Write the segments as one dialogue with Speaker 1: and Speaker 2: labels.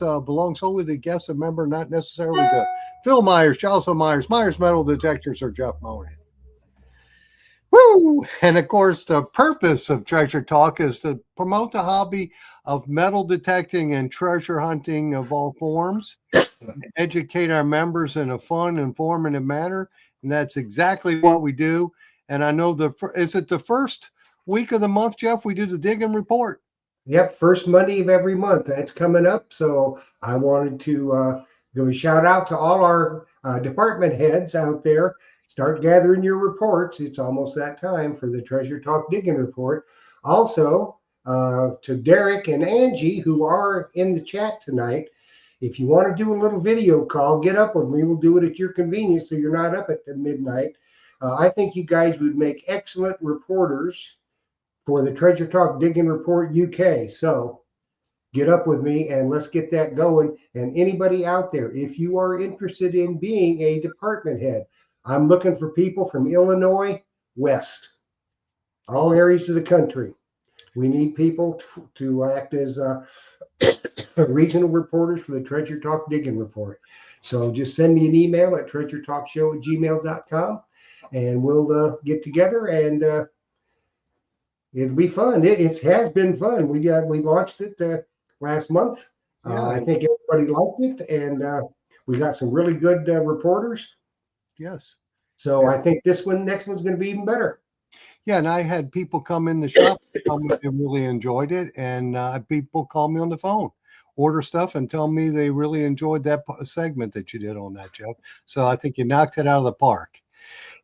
Speaker 1: belongs solely to guests and member, not necessarily to Phil Myers, Jocelyn Myers, Myers Metal Detectors, or Jeff Monan. Woo! And of course, the purpose of Treasure Talk is to promote the hobby of metal detecting and treasure hunting of all forms, educate our members in a fun, informative manner, and that's exactly what we do. And I know is it the first week of the month, Jeff? We do the dig and report.
Speaker 2: Yep, first Monday of every month. That's coming up. So I wanted to give a shout out to all our department heads out there. Start gathering your reports. It's almost that time for the Treasure Talk Digging Report. Also, to Derek and Angie, who are in the chat tonight, if you want to do a little video call, get up with me. We'll do it at your convenience so you're not up at midnight. I think you guys would make excellent reporters for the Treasure Talk Digging Report UK. So get up with me and let's get that going. And anybody out there, if you are interested in being a department head, I'm looking for people from Illinois West, all areas of the country. We need people to act as regional reporters for the Treasure Talk Digging Report. So just send me an email at treasuretalkshow@gmail.com and we'll get together and it'll be fun. It has been fun. We launched it last month.
Speaker 1: Yeah.
Speaker 2: I think everybody liked it, and we got some really good reporters.
Speaker 1: Yes.
Speaker 2: So I think next one's going to be even better.
Speaker 1: Yeah, and I had people come in the shop tell me they really enjoyed it, and people call me on the phone, order stuff, and tell me they really enjoyed that segment that you did on that, Jeff. So I think you knocked it out of the park.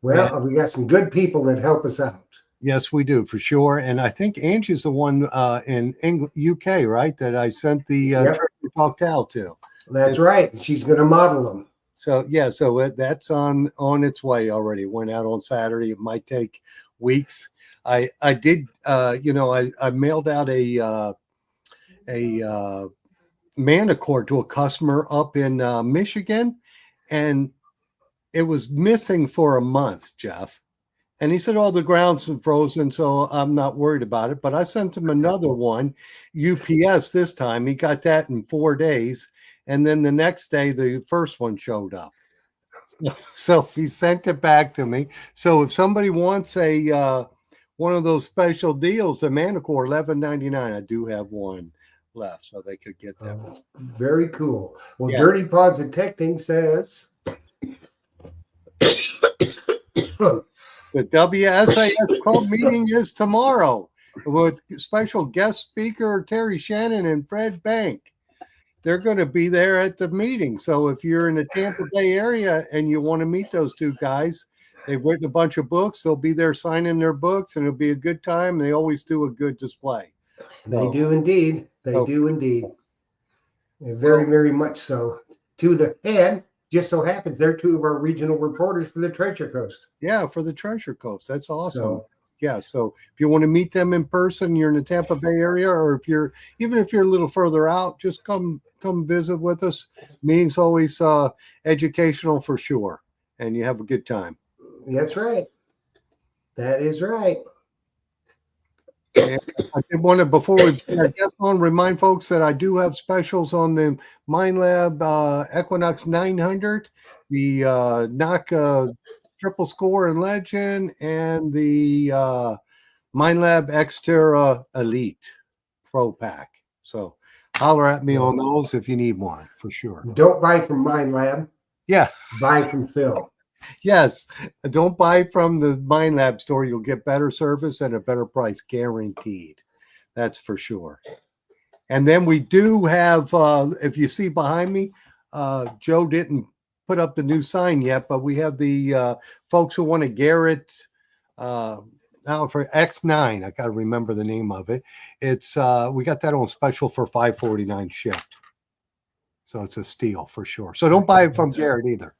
Speaker 2: Well, we got some good people that help us out.
Speaker 1: Yes, we do, for sure. And I think Angie's the one in UK, right, that I sent the Treasure Talk towel to.
Speaker 2: That's right. She's going to model them.
Speaker 1: So, yeah, so that's on its way already. Went out on Saturday. It might take weeks. I did, I mailed out a Manicord to a customer up in Michigan, and it was missing for a month, Jeff. And he said, the ground's frozen, so I'm not worried about it. But I sent him another one, UPS this time. He got that in 4 days. And then the next day, the first one showed up. So he sent it back to me. So if somebody wants one of those special deals, the Manicore, $11.99, I do have one left, so they could get that one.
Speaker 2: Very cool. Well, yeah. Dirty Paws Detecting says...
Speaker 1: The WSAS club meeting is tomorrow with special guest speaker Terry Shannon and Fred Bank. They're going to be there at the meeting. So if you're in the Tampa Bay area and you want to meet those two guys, they've written a bunch of books. They'll be there signing their books, and it'll be a good time. They always do a good display.
Speaker 2: They do indeed. They do indeed. Very, very much so. To the head. Just so happens they're two of our regional reporters for the Treasure Coast.
Speaker 1: Yeah, for the Treasure Coast. That's awesome. So if you want to meet them in person, you're in the Tampa Bay area, or even if you're a little further out, just come visit with us. Meeting's always educational for sure, and you have a good time.
Speaker 2: That's right. That is right.
Speaker 1: And I did want to, before we bring our guest on, remind folks that I do have specials on the MindLab Equinox 900, the NOC Triple Score and Legend, and the MindLab Xterra Elite Pro Pack. So holler at me on those if you need one, for sure.
Speaker 2: Don't buy from MindLab.
Speaker 1: Yeah.
Speaker 2: Buy from Phil.
Speaker 1: Yes, don't buy from the MindLab store. You'll get better service and a better price, guaranteed. That's for sure. And then we do have, if you see behind me, Joe didn't put up the new sign yet, but we have the folks who want a Garrett now for X9. I got to remember the name of it. It's we got that on special for $5.49 shipped. So it's a steal for sure. So don't buy it from Garrett either.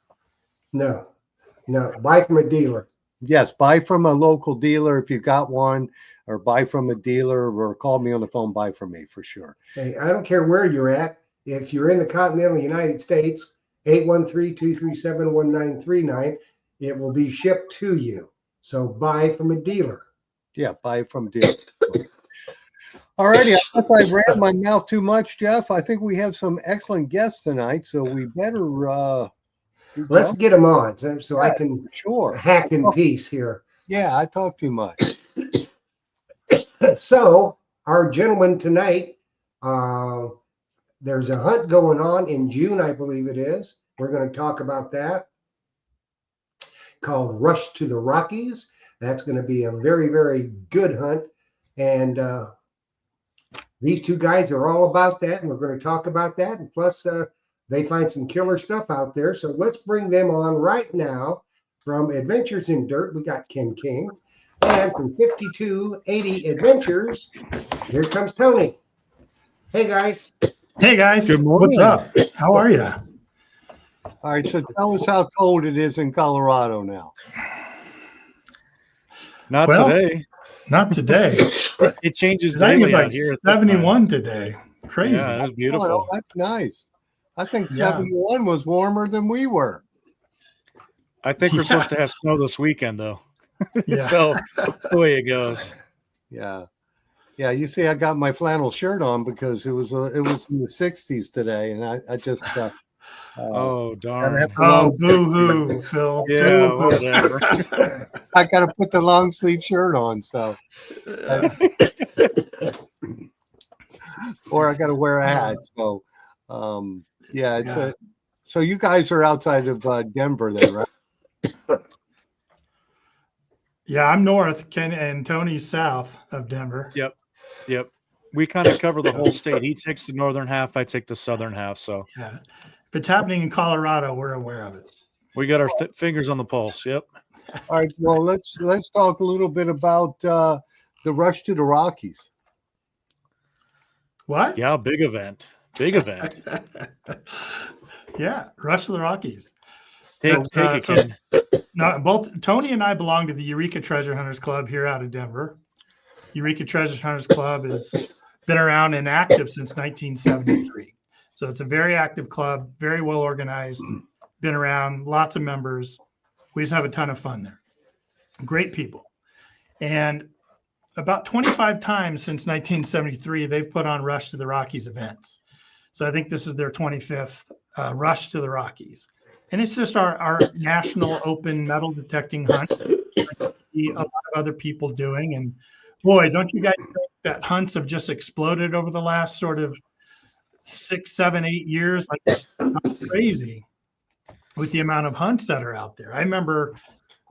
Speaker 2: No, buy from a dealer.
Speaker 1: Yes, buy from a local dealer if you got one, or buy from a dealer, or call me on the phone, buy from me for sure.
Speaker 2: Hey, I don't care where you're at. If you're in the continental United States, 813-237-1939, it will be shipped to you. So buy from a dealer.
Speaker 1: Yeah, buy from a dealer. All righty. I guess I ran my mouth too much, Jeff. I think we have some excellent guests tonight, so we better
Speaker 2: Let's get them on so I
Speaker 1: Yes,
Speaker 2: can
Speaker 1: for sure.
Speaker 2: hack in peace here.
Speaker 1: Yeah, I talk too much.
Speaker 2: So, our gentleman tonight, there's a hunt going on in June, I believe it is. We're going to talk about that, called Rush to the Rockies. That's going to be a very, very good hunt. And these two guys are all about that, and we're going to talk about that. And plus, they find some killer stuff out there. So let's bring them on right now. From Adventures in Dirt, we got Ken King. And from 5280 Adventures, here comes Tony. Hey, guys.
Speaker 3: Hey, guys.
Speaker 4: Good morning.
Speaker 3: What's up? How are you?
Speaker 1: All right, so tell us how cold it is in Colorado now.
Speaker 4: Not
Speaker 3: Well,
Speaker 4: today.
Speaker 3: Not today.
Speaker 4: It changes
Speaker 3: I think
Speaker 4: daily
Speaker 3: it's like
Speaker 4: out here. at this time.
Speaker 3: 71 today. Crazy.
Speaker 4: Yeah, it was
Speaker 1: Oh,
Speaker 4: beautiful.
Speaker 1: that's nice. I think
Speaker 3: Yeah.
Speaker 1: 71 was warmer than we were.
Speaker 4: I think we're
Speaker 3: Yeah.
Speaker 4: supposed to have snow this weekend, though.
Speaker 3: Yeah.
Speaker 4: So that's the way it goes.
Speaker 1: Yeah. Yeah, you see, I got my flannel shirt on because it was in the 60s today, and I just
Speaker 4: Oh,
Speaker 1: gotta
Speaker 4: darn.
Speaker 1: have the
Speaker 3: Oh,
Speaker 1: long,
Speaker 3: boo-hoo, Phil.
Speaker 4: Yeah,
Speaker 3: Boo-hoo.
Speaker 4: whatever.
Speaker 1: I got to put the long sleeve shirt on, so or I got to wear a hat. So, yeah, it's
Speaker 3: Yeah.
Speaker 1: so you guys are outside of Denver, then, right?
Speaker 3: Yeah, I'm north, Ken, and Tony's south of Denver.
Speaker 4: Yep. We kind of cover the whole state. He takes the northern half. I take the southern half. So
Speaker 3: Yeah. If it's happening in Colorado, we're aware of it.
Speaker 4: we got our fingers on the pulse. Yep.
Speaker 1: All right. Well, let's talk a little bit about the Rush to the Rockies.
Speaker 3: What?
Speaker 4: Yeah, big event. Big event.
Speaker 3: Yeah, Rush to the Rockies.
Speaker 4: Take it, Ken.
Speaker 3: No, both Tony and I belong to the Eureka Treasure Hunters Club here out of Denver. Eureka Treasure Hunters Club has been around and active since 1973. So it's a very active club, very well organized, been around, lots of members. We just have a ton of fun there. Great people. And about 25 times since 1973, they've put on Rush to the Rockies events. So I think this is their 25th Rush to the Rockies. And it's just our national open metal detecting hunt. A lot of other people doing. And boy, don't you guys think that hunts have just exploded over the last sort of 6, 7, 8 years? Like, it's crazy with the amount of hunts that are out there. I remember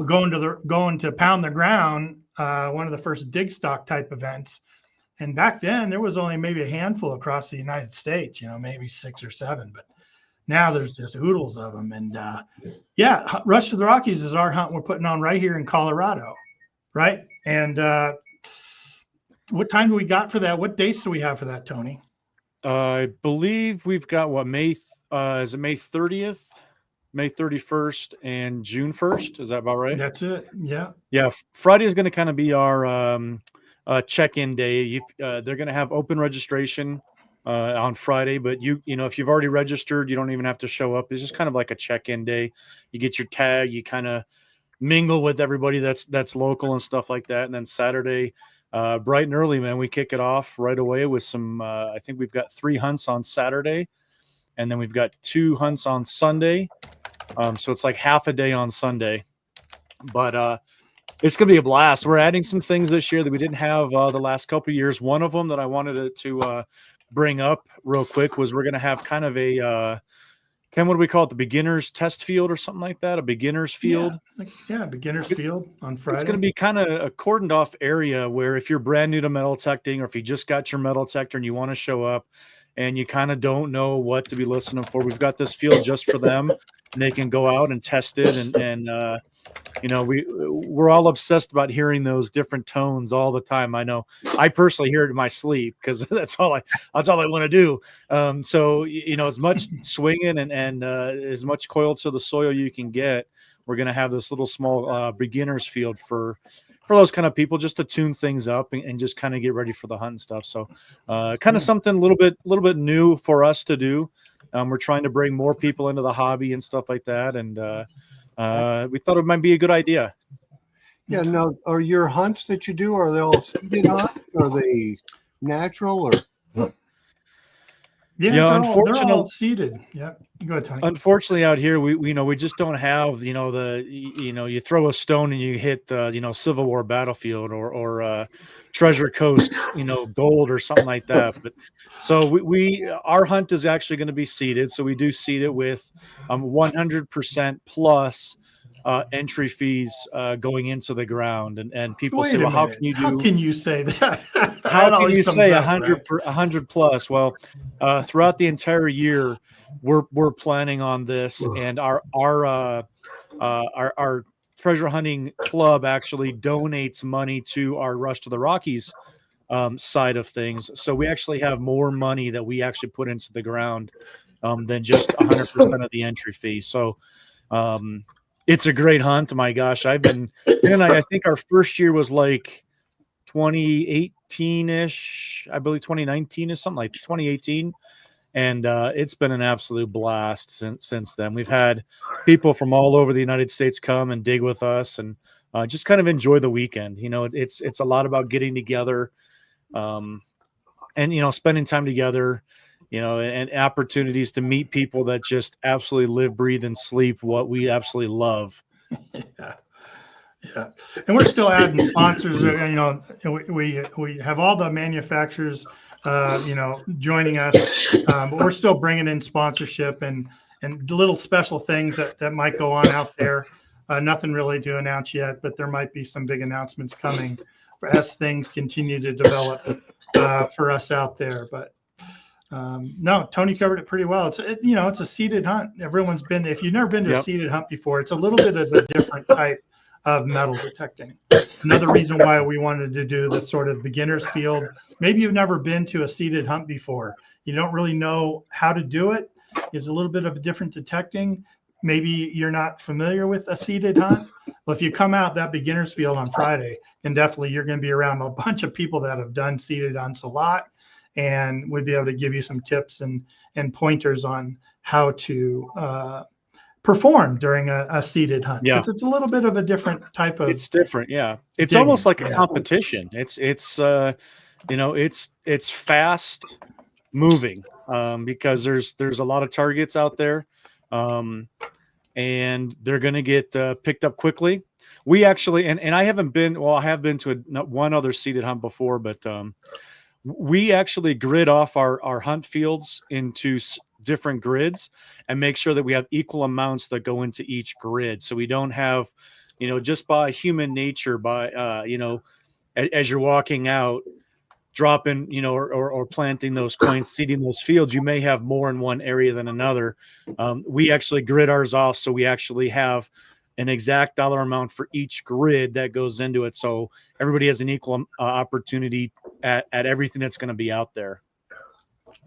Speaker 3: going to Pound the Ground, one of the first dig stock type events. And back then there was only maybe a handful across the United States, maybe 6 or 7, but now there's just oodles of them. And yeah, Rush to the Rockies is our hunt we're putting on right here in Colorado, right? And what time do we got for that? What dates do we have for that, Tony?
Speaker 4: I believe we've got is it May 30th, May 31st, and June 1st? Is that about right?
Speaker 3: That's it. Yeah.
Speaker 4: Yeah. Friday is going to kind of be our check-in day. They're going to have open registration on Friday, but if you've already registered, you don't even have to show up. It's just kind of like a check-in day. You get your tag, you kind of mingle with everybody that's local and stuff like that. And then Saturday, bright and early, man, we kick it off right away with some, I think we've got 3 hunts on Saturday, and then we've got 2 hunts on Sunday. So it's like half a day on Sunday, but it's going to be a blast. We're adding some things this year that we didn't have the last couple of years. One of them that I wanted to bring up real quick was we're going to have kind of a Ken, what do we call it? The beginner's test field or something like that? A beginner's field?
Speaker 3: Yeah, beginner's field on Friday.
Speaker 4: It's going to be kind of a cordoned off area where if you're brand new to metal detecting, or if you just got your metal detector and you want to show up and you kind of don't know what to be listening for, we've got this field just for them, and they can go out and test it. And we're all obsessed about hearing those different tones all the time. I know I personally hear it in my sleep because that's all I want to do. So as much swinging and as much coil to the soil you can get, we're going to have this little small beginner's field for those kind of people, just to tune things up and just kind of get ready for the hunt and stuff. So kind of something a little bit new for us to do. We're trying to bring more people into the hobby and stuff like that. And we thought it might be a good idea.
Speaker 1: Yeah. No, are your hunts that you do, are they all seeded hunts? Are they natural or?
Speaker 3: Yeah,
Speaker 4: Yeah,
Speaker 3: they're all seeded. Yeah, go ahead, Tony.
Speaker 4: Unfortunately, out here, we just don't have, you throw a stone and you hit, Civil War battlefield or Treasure Coast, gold or something like that. But so our hunt is actually going to be seeded. So we do seed it with 100% plus entry fees going into the ground. And people say,
Speaker 3: Wait a
Speaker 4: well, how
Speaker 3: minute.
Speaker 4: can you
Speaker 3: How
Speaker 4: do?
Speaker 3: can you say that?
Speaker 4: How
Speaker 3: That
Speaker 4: can
Speaker 3: always
Speaker 4: you
Speaker 3: comes
Speaker 4: say
Speaker 3: up, right?
Speaker 4: 100 plus? Well, throughout the entire year, we're planning on this, and our treasure hunting club actually donates money to our Rush to the Rockies side of things. So we actually have more money that we actually put into the ground than just 100% of the entry fee. So it's a great hunt. My gosh, I think our first year was like 2018-ish, I believe 2019 is something like 2018. And it's been an absolute blast since then. We've had people from all over the United States come and dig with us and just kind of enjoy the weekend. It's a lot about getting together and, spending time together, and opportunities to meet people that just absolutely live, breathe, and sleep what we absolutely love.
Speaker 3: Yeah. Yeah, and we're still adding sponsors. We have all the manufacturers, joining us, but we're still bringing in sponsorship and the little special things that might go on out there. Nothing really to announce yet, but there might be some big announcements coming as things continue to develop for us out there. But no, Tony covered it pretty well. It's a seeded hunt. Everyone's been. If you've never been to a seeded hunt before, it's a little bit of a different type of metal detecting. Another reason why we wanted to do this sort of beginner's field. Maybe you've never been to a seeded hunt before. You don't really know how to do it. It's a little bit of a different detecting. Maybe you're not familiar with a seeded hunt. Well, if you come out that beginner's field on Friday, then definitely you're going to be around a bunch of people that have done seeded hunts a lot, and we'd be able to give you some tips and pointers on how to perform during a seated hunt.
Speaker 4: Yeah.
Speaker 3: It's a little bit of a different type of.
Speaker 4: It's different. Yeah. It's
Speaker 3: digging.
Speaker 4: almost like a competition. It's fast moving because there's a lot of targets out there. And they're going to get picked up quickly. We actually, and I haven't been, well, I have been to one other seeded hunt before, but we actually grid off our hunt fields into different grids and make sure that we have equal amounts that go into each grid. So we don't have, just by human nature, by, as you're walking out, dropping, or planting those coins, seeding those fields, you may have more in one area than another. We actually grid ours off. So we actually have an exact dollar amount for each grid that goes into it. So everybody has an equal opportunity at everything that's going to be out there.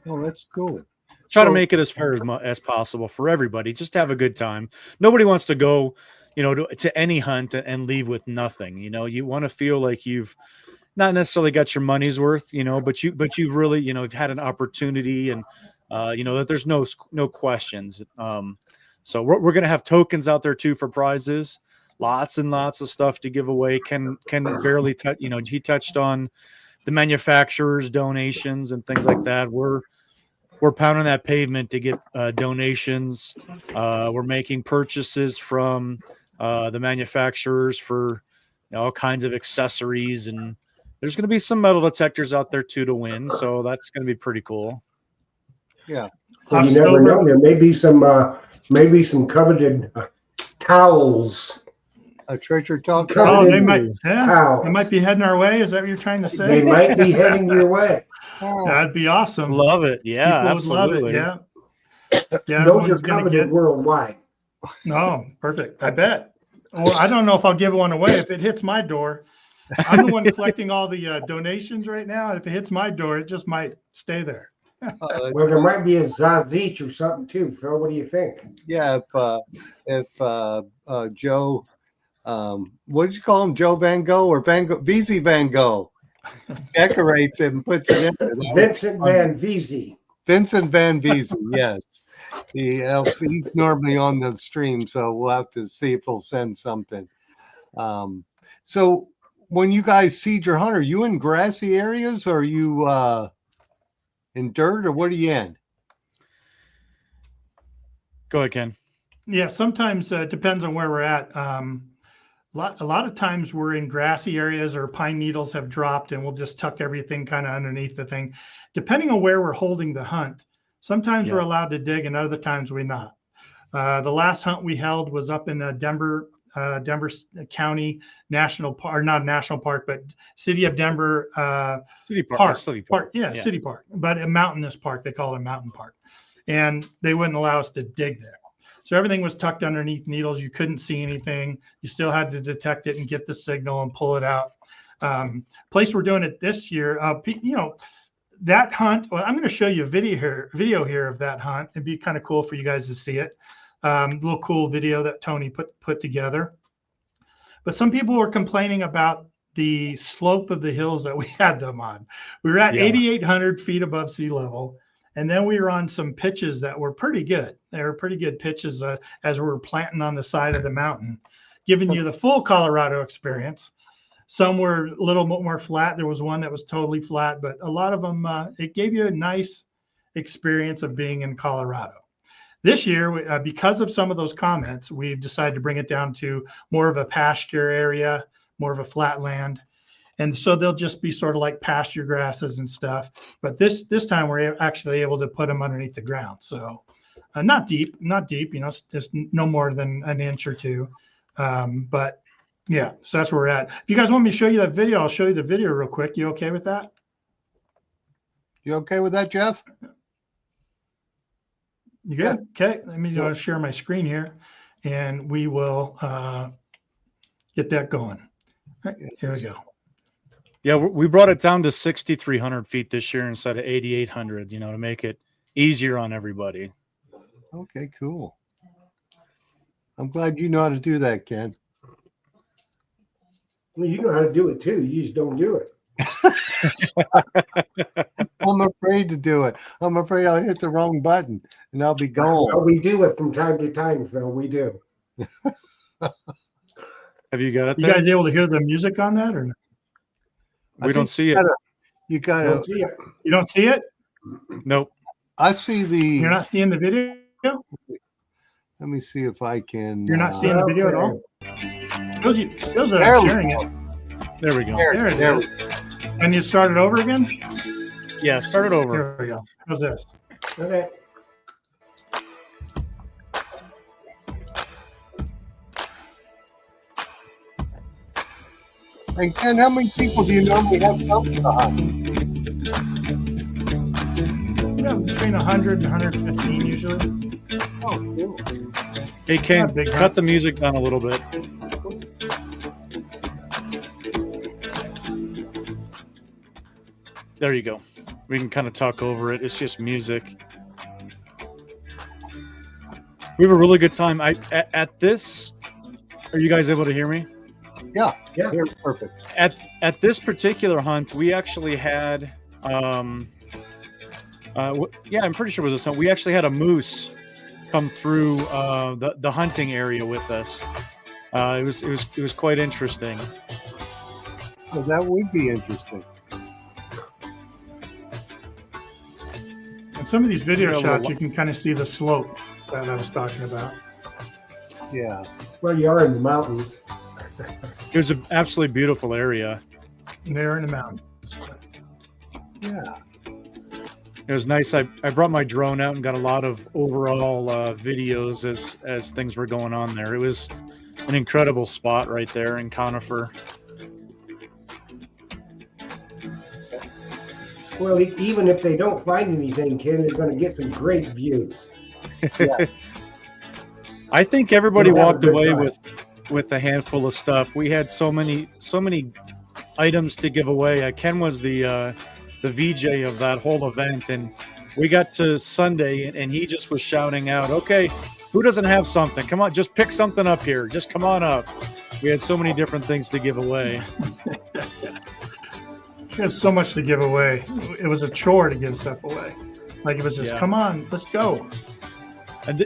Speaker 1: Oh, that's cool.
Speaker 4: Try to make it as fair as possible for everybody. Just have a good time. Nobody wants to go, to any hunt and leave with nothing. You want to feel like you've not necessarily got your money's worth, but you've really, you've had an opportunity and, that there's no questions. So we're going to have tokens out there too for prizes, lots and lots of stuff to give away. Ken barely touch, he touched on the manufacturers' donations and things like that. We're pounding that pavement to get donations. We're making purchases from the manufacturers for all kinds of accessories, and there's going to be some metal detectors out there too to win. So that's going to be pretty cool.
Speaker 1: Yeah.
Speaker 2: Well, you never know. There may be some coveted towels.
Speaker 1: A treasure talk.
Speaker 3: Oh, they might. Yeah, they might be heading our way. Is that what you're trying to say?
Speaker 2: They might be heading your way.
Speaker 3: That'd be awesome.
Speaker 4: Love it. Yeah,
Speaker 3: people
Speaker 4: absolutely.
Speaker 3: would love it. Yeah.
Speaker 2: Those are coveted worldwide.
Speaker 3: No, perfect. I bet. Well, I don't know if I'll give one away if it hits my door. I'm the one collecting all the donations right now. If it hits my door, it just might stay there.
Speaker 2: Well, there might be a Zazich or something too, Phil. What do you think?
Speaker 1: Yeah, if Joe, what did you call him, Joe Van Gogh or VZ Van Gogh, decorates it and puts it in there.
Speaker 2: Vincent Van VZ.
Speaker 1: Vincent Van VZ, yes. He helps. He's normally on the stream, so we'll have to see if he'll send something. So when you guys seed your hunt, are you in grassy areas? Or are you in dirt, or what are you in?
Speaker 4: Go ahead, Ken.
Speaker 3: Yeah, sometimes it depends on where we're at. A lot of times we're in grassy areas or pine needles have dropped and we'll just tuck everything kind of underneath the thing. Depending on where we're holding the hunt, sometimes we're allowed to dig and other times we're not. The last hunt we held was up in Denver County National Park, not National Park, but City of Denver
Speaker 4: City park.
Speaker 3: Park.
Speaker 4: City park.
Speaker 3: Yeah, City Park, but a mountainous park. They call it a mountain park. And they wouldn't allow us to dig there. So everything was tucked underneath needles. You couldn't see anything. You still had to detect it and get the signal and pull it out. Place we're doing it this year, that hunt. Well, I'm going to show you a video here of that hunt. It'd be kind of cool for you guys to see it. Little cool video that Tony put together. But some people were complaining about the slope of the hills that we had them on. We were at 8,800 feet above sea level. And then we were on some pitches that were pretty good. They were pretty good pitches as we were planting on the side of the mountain, giving you the full Colorado experience. Some were a little bit more flat. There was one that was totally flat, but a lot of them, it gave you a nice experience of being in Colorado. This year, because of some of those comments, we've decided to bring it down to more of a pasture area, more of a flat land. And so they'll just be sort of like pasture grasses and stuff. But this time we're actually able to put them underneath the ground. So not deep, just no more than an inch or two. But yeah, so that's where we're at. If you guys want me to show you that video, I'll show you the video real quick. You okay with that?
Speaker 1: You okay with that, Jeff?
Speaker 3: You good? Yeah. Okay. Let me share my screen here and we will get that going. All right, here we go.
Speaker 4: Yeah, we brought it down to 6,300 feet this year instead of 8,800, to make it easier on everybody.
Speaker 1: Okay, cool. I'm glad you know how to do that, Ken.
Speaker 2: Well, you know how to do it too. You just don't do it.
Speaker 1: I'm afraid to do it. I'm afraid I'll hit the wrong button and I'll be gone.
Speaker 2: Well, we do it from time to time, Phil. We do.
Speaker 4: Have you got it?
Speaker 3: You guys able to hear the music on that or not?
Speaker 4: We don't see it.
Speaker 1: You gotta.
Speaker 3: You don't see it?
Speaker 4: Nope.
Speaker 1: I see the.
Speaker 3: You're not seeing the video?
Speaker 1: Let me see if I can.
Speaker 3: You're not seeing the video at all? Those are sharing it.
Speaker 4: There we go.
Speaker 3: There it is. And you start it over again?
Speaker 4: Yeah, start it over.
Speaker 3: Here we go. How's this?
Speaker 2: Okay.
Speaker 1: And Ken, how many people do you normally have come to the hunt?
Speaker 3: Yeah, between 100 and 115 usually.
Speaker 1: Oh, cool.
Speaker 4: Hey, Ken, cut the music down a little bit. There you go. We can kind of talk over it. It's just music. We have a really good time. At this, are you guys able to hear me?
Speaker 1: Yeah,
Speaker 2: Yeah.
Speaker 1: they're perfect.
Speaker 4: At this particular hunt, we actually had, I'm pretty sure it was this hunt. We actually had a moose come through the hunting area with us. It was quite interesting.
Speaker 1: Well, that would be interesting.
Speaker 3: And some of these video shots, you can kind of see the slope that I was talking about.
Speaker 1: Yeah.
Speaker 2: Well, you are in the mountains.
Speaker 4: It was an absolutely beautiful area.
Speaker 3: There in the mountains.
Speaker 1: Yeah.
Speaker 4: It was nice. I brought my drone out and got a lot of overall videos as things were going on there. It was an incredible spot right there in Conifer.
Speaker 2: Well, even if they don't find anything, Ken, they're going to get some great views.
Speaker 1: Yeah.
Speaker 4: I think everybody
Speaker 2: We'll have a
Speaker 4: walked
Speaker 2: good
Speaker 4: away
Speaker 2: time.
Speaker 4: with a handful of stuff. We had so many items to give away. Ken was the VJ of that whole event, and we got to Sunday and he just was shouting out, "Okay, who doesn't have something? Come on, just pick something up here. Just come on up." We had so many different things to give away.
Speaker 3: There's so much to give away. It was a chore to give stuff away. Like it was just, come on, let's go.
Speaker 4: And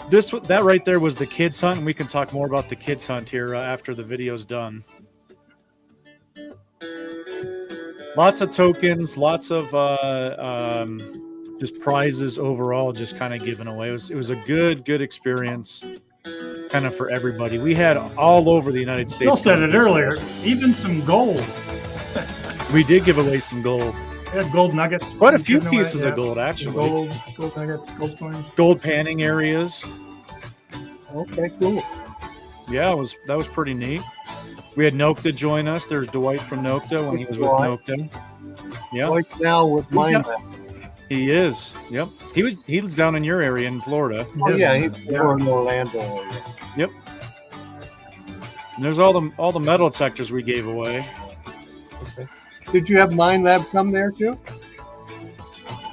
Speaker 4: that right there was the kids hunt, and we can talk more about the kids hunt here after the video's done. lots of tokens, lots of just prizes overall, just kind of given away. It was a good experience, kind of for everybody. We had all over the United States.
Speaker 3: Bill said it earlier, even some gold.
Speaker 4: We did give away some gold.
Speaker 3: We had gold nuggets.
Speaker 4: Quite a few
Speaker 3: given away,
Speaker 4: pieces
Speaker 3: yeah.
Speaker 4: of gold, actually.
Speaker 3: Gold nuggets, gold coins.
Speaker 4: Gold panning areas.
Speaker 1: Okay, cool.
Speaker 4: Yeah, that was pretty neat. We had Nokta join us. There's Dwight from Nokta when he was with Nokta. Yeah,
Speaker 1: Like now with mine.
Speaker 4: he is. Yep, he was down in your area in Florida.
Speaker 1: Oh yeah, he's more in Orlando area.
Speaker 4: Yep. And there's all the metal detectors we gave away.
Speaker 1: Okay. Did you have Mind Lab come there too?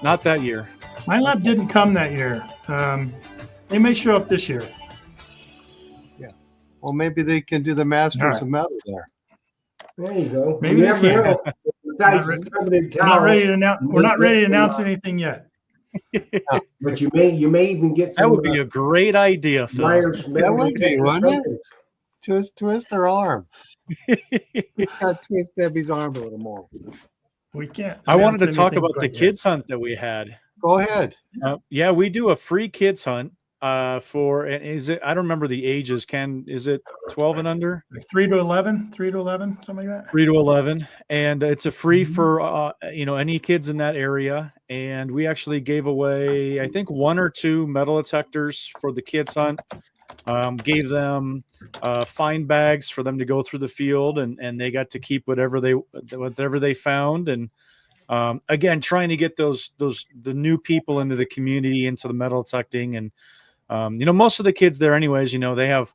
Speaker 4: Not that year.
Speaker 3: My lab didn't come that year. They may show up this year.
Speaker 1: Well, maybe they can do the Masters of Metal there.
Speaker 2: There you go.
Speaker 3: Maybe
Speaker 2: You
Speaker 3: they
Speaker 2: never
Speaker 3: can.
Speaker 2: know. Besides
Speaker 3: We're
Speaker 2: coming in
Speaker 3: We're not
Speaker 2: town,
Speaker 3: ready to announce. We're not ready to announce anything yet.
Speaker 2: but you may even get some.
Speaker 4: That would be a great idea, Phil.
Speaker 2: Myers
Speaker 1: That would be, wouldn't it?
Speaker 2: tokens.
Speaker 1: Twist her arm. Just got to twist Debbie's arm a little more.
Speaker 3: We can't.
Speaker 4: I wanted to
Speaker 3: announce
Speaker 4: talk
Speaker 3: anything
Speaker 4: about the
Speaker 3: quite yet.
Speaker 4: kids hunt that we had.
Speaker 1: Go ahead.
Speaker 4: Yeah, we do a free kids hunt for, and is it, I don't remember the ages. Is it 12 and under?
Speaker 3: Like 3 to 11, something like that.
Speaker 4: 3 to 11, and it's a free for any kids in that area. And we actually gave away, I think, 1 or 2 metal detectors for the kids hunt. Gave them find bags for them to go through the field, and they got to keep whatever they found. And again, trying to get the new people into the community, into the metal detecting. And most of the kids there anyways, they have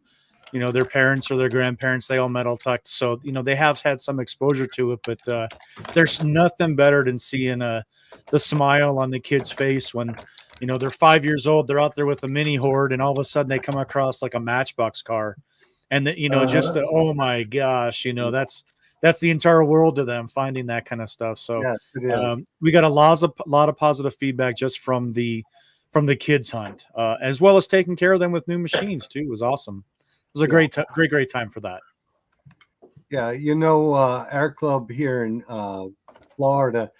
Speaker 4: their parents or their grandparents, they all metal detect, so they have had some exposure to it. But there's nothing better than seeing the smile on the kid's face when they're 5 years old, they're out there with a mini horde, and all of a sudden they come across like a Matchbox car, and oh my gosh, that's the entire world to them, finding that kind of stuff. So
Speaker 1: Yes, it is.
Speaker 4: we got a lot of positive feedback just from the kids hunt, as well as taking care of them with new machines too. It was awesome. It was a great time for that.
Speaker 1: Yeah, our club here in Florida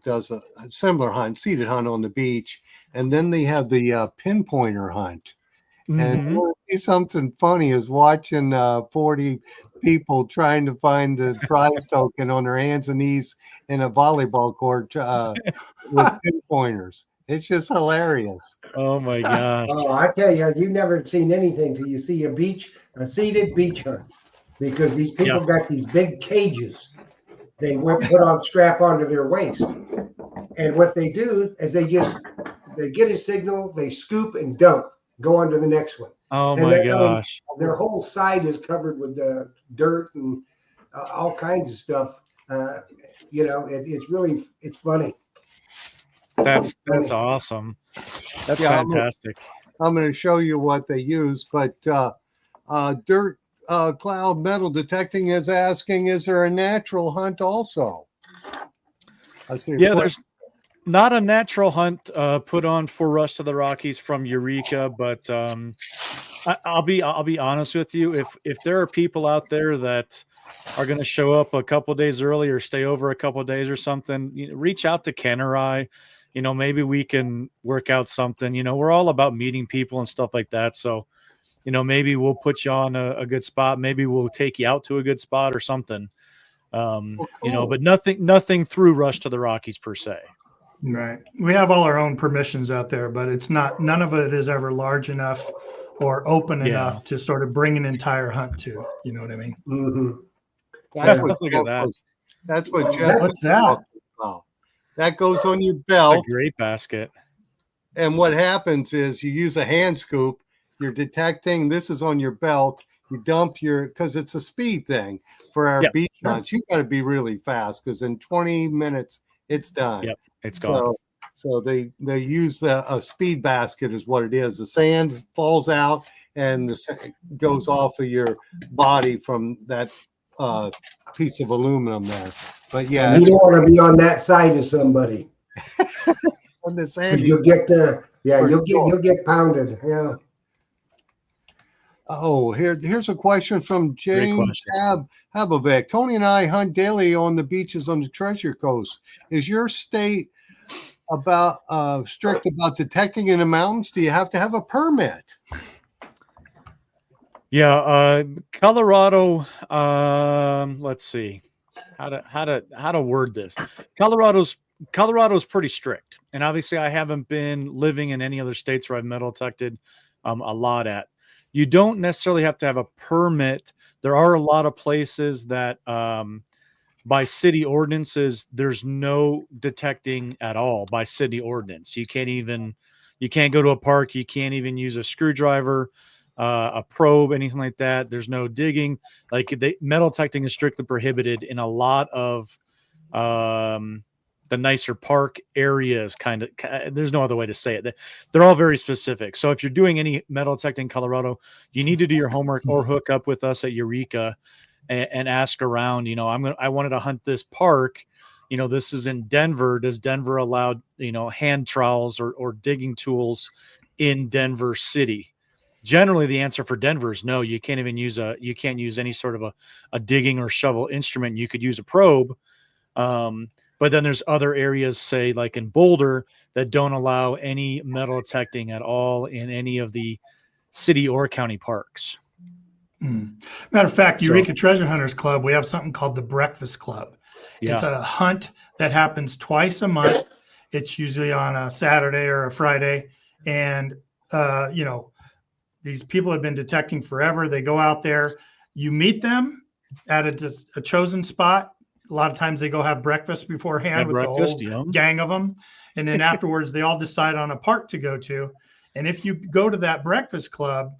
Speaker 1: does a similar hunt, seated hunt on the beach, and then they have the pinpointer hunt. And you see something funny is watching 40 people trying to find the prize token on their hands and knees in a volleyball court with pinpointers. It's just hilarious.
Speaker 4: Oh my gosh!
Speaker 2: Oh, I tell you, you've never seen anything till you see a seated beach hunt, because these people got these big cages they put on strap onto their waist, and what they do is they get a signal, they scoop and dump, go on to the next one.
Speaker 4: Oh
Speaker 2: And
Speaker 4: my gosh!
Speaker 2: Their whole side is covered with dirt and all kinds of stuff. It's funny.
Speaker 4: That's awesome. That's fantastic.
Speaker 1: I'm going to show you what they use, but Dirt Cloud Metal Detecting is asking, is there a natural hunt also?
Speaker 4: There's not a natural hunt put on for Rush to the Rockies from Eureka, but I'll be honest with you. If there are people out there that are going to show up a couple of days early or stay over a couple of days or something, reach out to Ken or I. Maybe we can work out something. We're all about meeting people and stuff like that. So, maybe we'll put you on a good spot. Maybe we'll take you out to a good spot or something.
Speaker 1: Cool.
Speaker 4: But nothing through Rush to the Rockies per se.
Speaker 3: Right. We have all our own permissions out there, but none of it is ever large enough or open enough to sort of bring an entire hunt to. You know what I mean?
Speaker 2: Mm-hmm.
Speaker 1: Look at that. That's what Jeff.
Speaker 3: What's that?
Speaker 1: Wow. That goes on your belt.
Speaker 4: It's a great basket.
Speaker 1: And what happens is you use a hand scoop. You're detecting. This is on your belt. You dump because it's a speed thing for our beach hunts. You got to be really fast because in 20 minutes it's done.
Speaker 4: Yep, it's gone.
Speaker 1: So they use a speed basket is what it is. The sand falls out and the sand goes off of your body from that piece of aluminum there. But
Speaker 2: you don't want to be on that side of somebody.
Speaker 1: On the sand,
Speaker 2: you'll get pounded. Yeah.
Speaker 1: Oh, here's a question from
Speaker 4: Great
Speaker 1: James
Speaker 4: question.
Speaker 1: Habovic. Tony and I hunt daily on the beaches on the Treasure Coast. Is your state about strict about detecting in the mountains? Do you have to have a permit?
Speaker 4: Yeah, Colorado. Let's see how to word this. Colorado's pretty strict, and obviously I haven't been living in any other states where I've metal detected a lot at. You don't necessarily have to have a permit. There are a lot of places that by city ordinances, there's no detecting at all by city ordinance. You can't go to a park. You can't even use a screwdriver, a probe, anything like that. There's no digging. Like metal detecting is strictly prohibited in a lot of the nicer park areas. There's no other way to say it. They're all very specific. So if you're doing any metal detecting in Colorado, you need to do your homework or hook up with us at Eureka and ask around. I wanted to hunt this park. This is in Denver. Does Denver allow hand trowels or digging tools in Denver City? Generally, the answer for Denver is no. You can't even you can't use any sort of a digging or shovel instrument. You could use a probe. But then there's other areas, say like in Boulder, that don't allow any metal detecting at all in any of the city or county parks.
Speaker 3: Matter of fact, Eureka Treasure Hunters Club, we have something called the Breakfast Club.
Speaker 4: Yeah.
Speaker 3: It's a hunt that happens twice a month. It's usually on a Saturday or a Friday. And, these people have been detecting forever. They go out there. You meet them at a chosen spot. A lot of times they go have breakfast beforehand with the whole gang of them. And then afterwards, they all decide on a park to go to. And if you go to that breakfast club,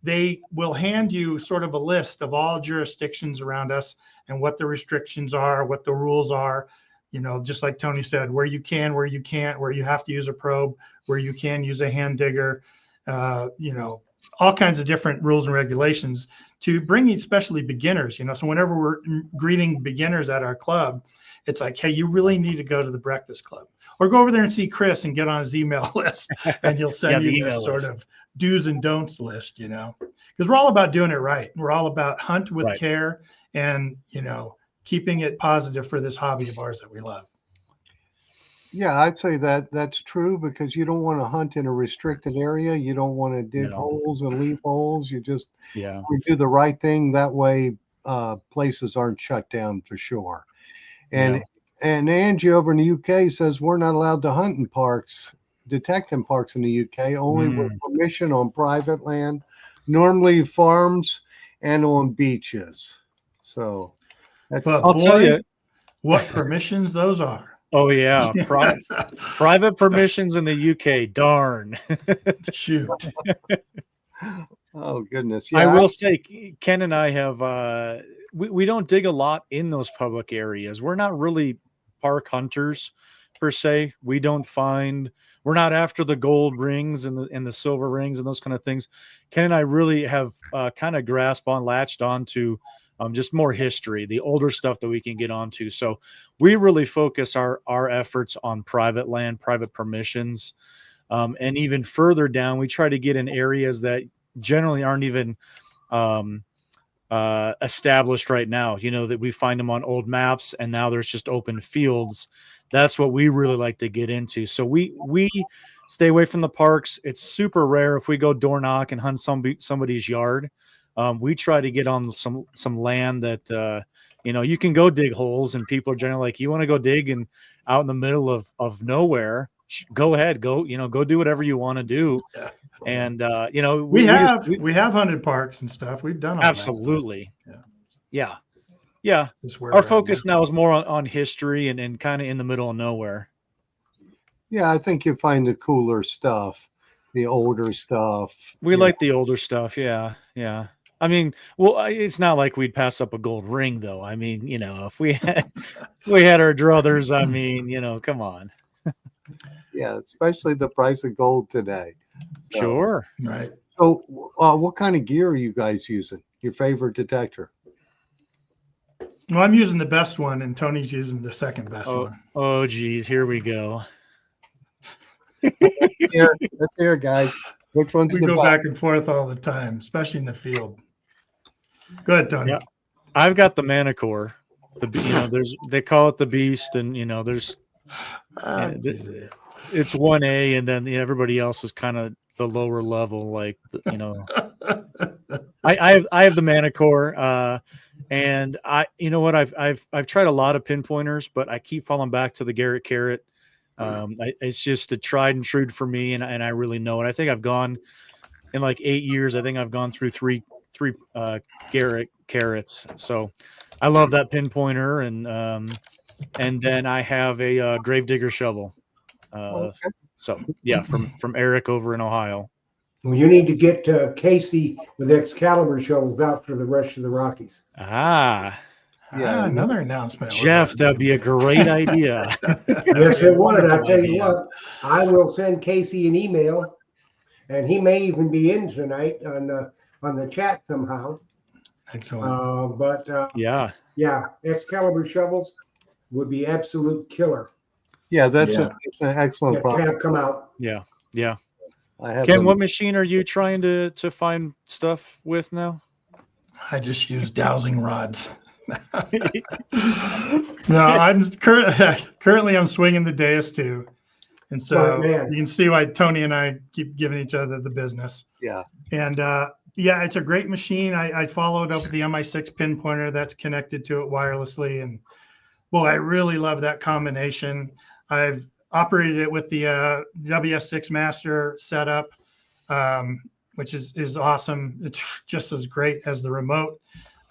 Speaker 3: they will hand you sort of a list of all jurisdictions around us and what the restrictions are, what the rules are, just like Tony said, where you can, where you can't, where you have to use a probe, where you can use a hand digger, all kinds of different rules and regulations to bring especially beginners, so whenever we're greeting beginners at our club, it's like, hey, you really need to go to the Breakfast Club or go over there and see Chris and get on his email list and he'll send you this sort of do's and don'ts list, because we're all about doing it right. We're all about hunt with care and, keeping it positive for this hobby of ours that we love.
Speaker 1: Yeah, I'd say that's true because you don't want to hunt in a restricted area. You don't want to dig holes and leave holes. You just you do the right thing. That way, places aren't shut down for sure. And Angie over in the UK says we're not allowed to hunt in parks, detect in parks in the UK, only with permission on private land, normally farms and on beaches. So
Speaker 3: I'll tell you what permissions those are.
Speaker 4: Oh yeah, private permissions in the UK. Darn.
Speaker 3: Shoot.
Speaker 1: Oh goodness. Yeah,
Speaker 4: I will say, Ken and I have we don't dig a lot in those public areas. We're not really park hunters per se. We're not after the gold rings and the silver rings and those kind of things. Ken and I really have kind of latched on to just more history, the older stuff that we can get onto. So we really focus our efforts on private land, private permissions, and even further down, we try to get in areas that generally aren't even established right now. That we find them on old maps, and now there's just open fields. That's what we really like to get into. So we stay away from the parks. It's super rare if we go door knock and hunt somebody's yard. We try to get on some land that you can go dig holes, and people are generally like, you want to go dig and out in the middle of nowhere, go ahead, go do whatever you want to do. And we have
Speaker 3: hunted parks and stuff. We've done all
Speaker 4: absolutely
Speaker 3: that.
Speaker 4: Yeah. Our focus now is more on history and kind of in the middle of nowhere.
Speaker 1: Yeah, I think you find the cooler stuff, the older stuff.
Speaker 4: We like the older stuff. Yeah. I mean, well, it's not like we'd pass up a gold ring, though. I mean, if we had our druthers, I mean, come on.
Speaker 1: Yeah, especially the price of gold today.
Speaker 4: So, sure.
Speaker 3: Right.
Speaker 1: So what kind of gear are you guys using? Your favorite detector?
Speaker 3: Well, I'm using the best one, and Tony's using the second best one.
Speaker 4: Oh, geez. Here we go.
Speaker 1: Let's hear it, guys. Which one's
Speaker 3: We
Speaker 1: the
Speaker 3: go
Speaker 1: best?
Speaker 3: back and forth all the time, especially in the field. Go ahead, Tony.
Speaker 4: Yeah. I've got the Manicore. They call it the Beast, and there's it's 1A, and then everybody else is kind of the lower level, like I have the Manicore, and what I've tried a lot of pinpointers, but I keep falling back to the Garrett Carrot. It's just a tried and true for me, and I really know it. I think I've gone in like 8 years. I think I've gone through three Garrett Carrots, so I love that pinpointer, and then I have a Gravedigger shovel.
Speaker 1: Okay.
Speaker 4: So yeah, from Eric over in Ohio.
Speaker 2: Well, you need to get Casey with Excalibur shovels out for the rest of the Rockies.
Speaker 3: Yeah, another announcement.
Speaker 4: Jeff, that'd be a great idea.
Speaker 2: Yes, it would. I tell you what, I will send Casey an email, and he may even be in tonight on the chat somehow.
Speaker 3: Excellent.
Speaker 2: Yeah, Excalibur shovels would be absolute killer.
Speaker 1: Yeah, it's an excellent
Speaker 2: To
Speaker 1: product.
Speaker 2: have come out.
Speaker 4: Yeah.
Speaker 1: I have
Speaker 4: Ken,
Speaker 1: them.
Speaker 4: what machine are you trying to find stuff with now?
Speaker 3: I just use dowsing rods. No, I'm currently I'm swinging the Deus 2, and so
Speaker 2: Smart man.
Speaker 3: you can see why Tony and I keep giving each other the business.
Speaker 1: Yeah.
Speaker 3: And it's a great machine. I followed up with the MI6 pinpointer that's connected to it wirelessly, and boy, I really love that combination. I've operated it with the WS6 Master setup, which is awesome. It's just as great as the remote.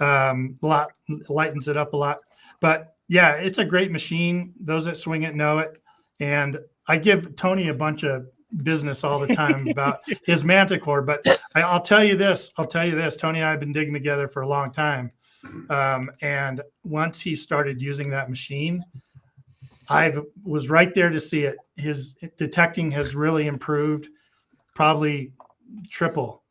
Speaker 3: Lightens it up a lot. But yeah, it's a great machine. Those that swing it know it. And I give Tony a bunch of business all the time about his Manticore. But I'll tell you this. Tony and I have been digging together for a long time. And once he started using that machine, I was right there to see it. His detecting has really improved, probably triple,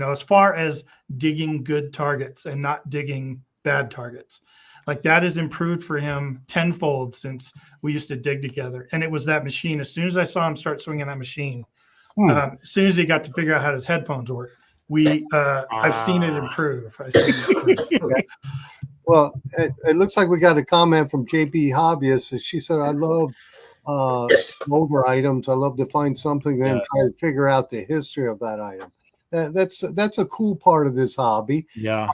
Speaker 3: as far as digging good targets and not digging bad targets. Like that has improved for him tenfold since we used to dig together. And it was that machine. As soon as I saw him start swinging that machine, as soon as he got to figure out how his headphones work, I've seen it improve.
Speaker 1: Well, it looks like we got a comment from JP Hobbyist. She said, I love older items. I love to find something and try to figure out the history of that item. That's a cool part of this hobby.
Speaker 4: Yeah.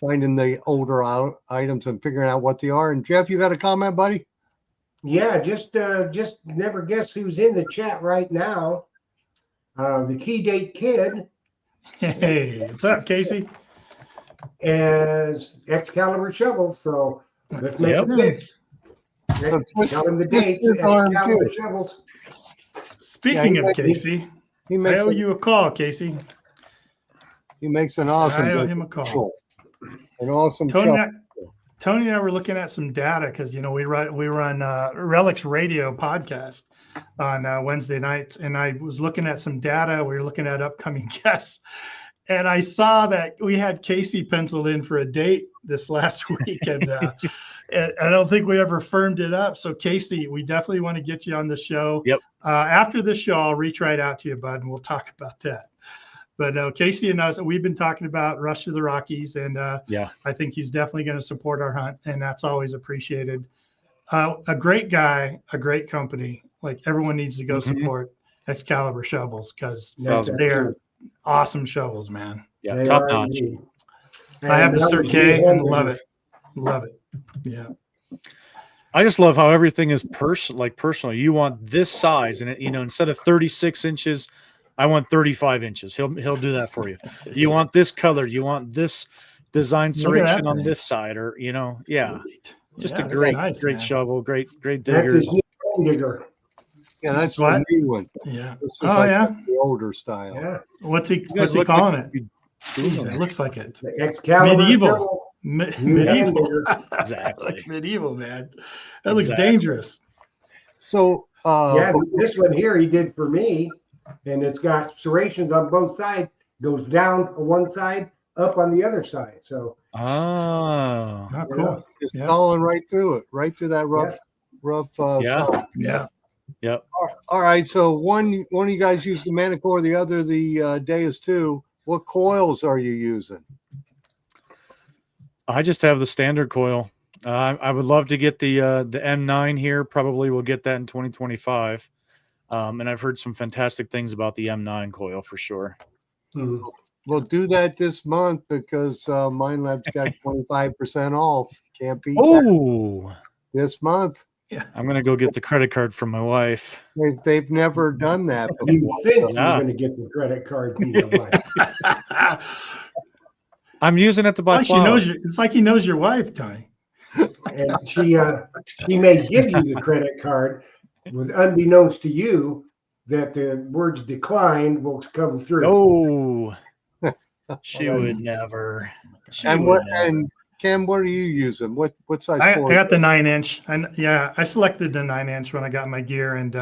Speaker 1: Finding the older items and figuring out what they are. And Jeff, you got a comment, buddy?
Speaker 2: Yeah, just never guess who's in the chat right now. The Key Date Kid.
Speaker 3: Hey, what's up, Casey?
Speaker 2: As Excalibur shovels. So let's make a pitch. Tell him the dates. Excalibur shovels.
Speaker 3: Speaking of Casey, I owe you a call, Casey.
Speaker 1: He makes an awesome.
Speaker 3: I owe him a call.
Speaker 1: An awesome
Speaker 3: Tony and I were looking at some data because we run Relics Radio podcast on Wednesday nights, and I was looking at some data. We were looking at upcoming guests, and I saw that we had Casey penciled in for a date this last week, and I don't think we ever firmed it up. So Casey, we definitely want to get you on the show.
Speaker 4: Yep.
Speaker 3: After the show, I'll reach right out to you, bud, and we'll talk about that. But no, Casey and us, we've been talking about Rush to the Rockies, and I think he's definitely going to support our hunt, and that's always appreciated. A great guy, a great company. Like everyone needs to go support Excalibur shovels because they're awesome shovels, man.
Speaker 4: Yeah, top notch.
Speaker 3: I have the Sir K and love it. Love it. Yeah.
Speaker 4: I just love how everything is personal. You want this size, and instead of 36 inches, I want 35 inches. He'll do that for you. You want this color. You want this design serration on this side, or just a great shovel, great digger.
Speaker 2: That's his new digger.
Speaker 1: Yeah, that's the new one.
Speaker 3: Yeah.
Speaker 1: This is the older style.
Speaker 2: Yeah.
Speaker 3: What's he calling it? It looks like it.
Speaker 2: Excalibur
Speaker 3: medieval.
Speaker 4: Exactly.
Speaker 3: Like medieval, man. That looks dangerous.
Speaker 1: So
Speaker 2: this one here he did for me. And it's got serrations on both sides, goes down on one side, up on the other side. So,
Speaker 3: cool.
Speaker 1: It's falling right through it, right through that rough side.
Speaker 3: Yeah.
Speaker 4: Yep.
Speaker 1: All right. So one of you guys use the Manicore, the other the Deus 2. What coils are you using?
Speaker 4: I just have the standard coil. I would love to get the M9 here. Probably will get that in 2025. And I've heard some fantastic things about the M9 coil for sure.
Speaker 2: Mhm.
Speaker 1: We'll do that this month because MindLab's got 25% off. Can't beat that
Speaker 4: Oh,
Speaker 1: this month.
Speaker 4: I'm gonna go get the credit card from my wife.
Speaker 1: They've never done that
Speaker 2: You
Speaker 1: before.
Speaker 2: think
Speaker 4: Yeah.
Speaker 2: you're going to get the credit card from your wife.
Speaker 4: I'm using it to buy
Speaker 3: Like she
Speaker 4: flowers.
Speaker 3: knows you. It's like he knows your wife, Tony.
Speaker 2: And she may give you the credit card with unbeknownst to you that the words declined will come through.
Speaker 4: Oh, she would never. She
Speaker 1: And
Speaker 4: would
Speaker 1: what
Speaker 4: never.
Speaker 1: and Cam, what are you using? What size
Speaker 3: I
Speaker 1: cord?
Speaker 3: got the 9-inch. And yeah, I selected the 9-inch when I got my gear, and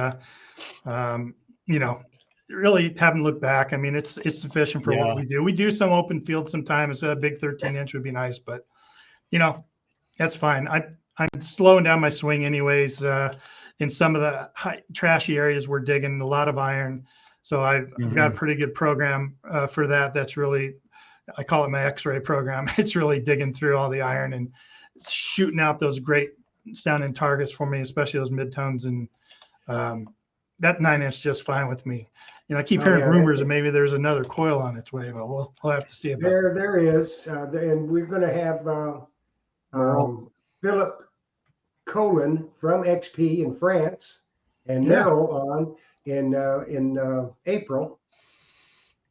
Speaker 3: you know, really haven't looked back. I mean, it's sufficient for
Speaker 4: Yeah.
Speaker 3: what we do. We do some open field sometimes. So a big 13-inch would be nice, but you know, that's fine. I'm slowing down my swing anyways. In some of the trashy areas, we're digging a lot of iron, so I've got a pretty good program for that. That's really, I call it my X-ray program. It's really digging through all the iron and shooting out those great sounding targets for me, especially those midtones. And that 9-inch just fine with me. You know, I keep hearing rumors that maybe there's another coil on its way, but we'll have to see about that.
Speaker 2: There is, and we're going to have Philip Colin from XP in France and
Speaker 3: Yeah.
Speaker 2: Merrill on in April.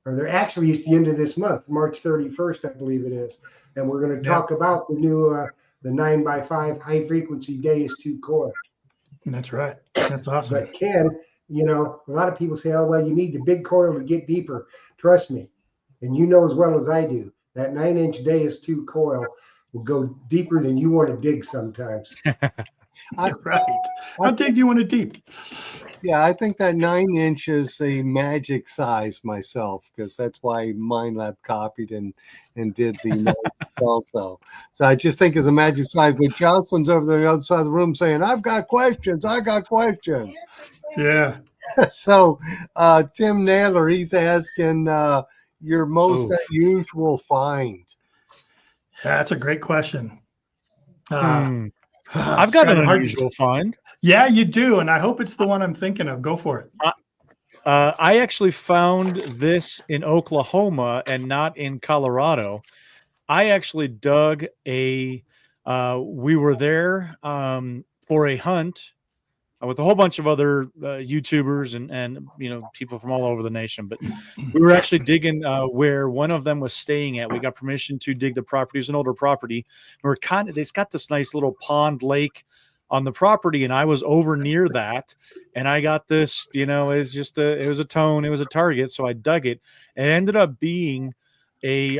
Speaker 2: Or they're actually it's the end of this month, March 31st, I believe it is. And we're going to talk about the new the 9x5 high frequency Deus 2 coil.
Speaker 3: That's right. That's awesome.
Speaker 2: But Ken, you know, a lot of people say, oh, well, you need the big coil to get deeper. Trust me. And you know as well as I do, that 9-inch Deus 2 coil will go deeper than you want to dig sometimes.
Speaker 3: Right. How deep do you want it deep?
Speaker 1: Yeah, I think that 9-inch is a magic size myself because that's why MindLab copied and did the 9 also. So I just think it's a magic size. But Jocelyn's over there on the other side of the room saying, "I've got questions. I got questions."
Speaker 3: Yeah.
Speaker 1: So Tim Naylor, he's asking your most unusual find.
Speaker 3: That's a great question.
Speaker 4: I've got an unusual find.
Speaker 3: Yeah, you do. And I hope it's the one I'm thinking of. Go for it.
Speaker 4: I actually found this in Oklahoma and not in Colorado. I actually dug we were there for a hunt with a whole bunch of other YouTubers and you know, people from all over the nation. But we were actually digging where one of them was staying at. We got permission to dig the property. It was an older property. It's got this nice little pond lake on the property, and I was over near that, and I got this, you know, it was a tone, it was a target, so I dug it. It ended up being it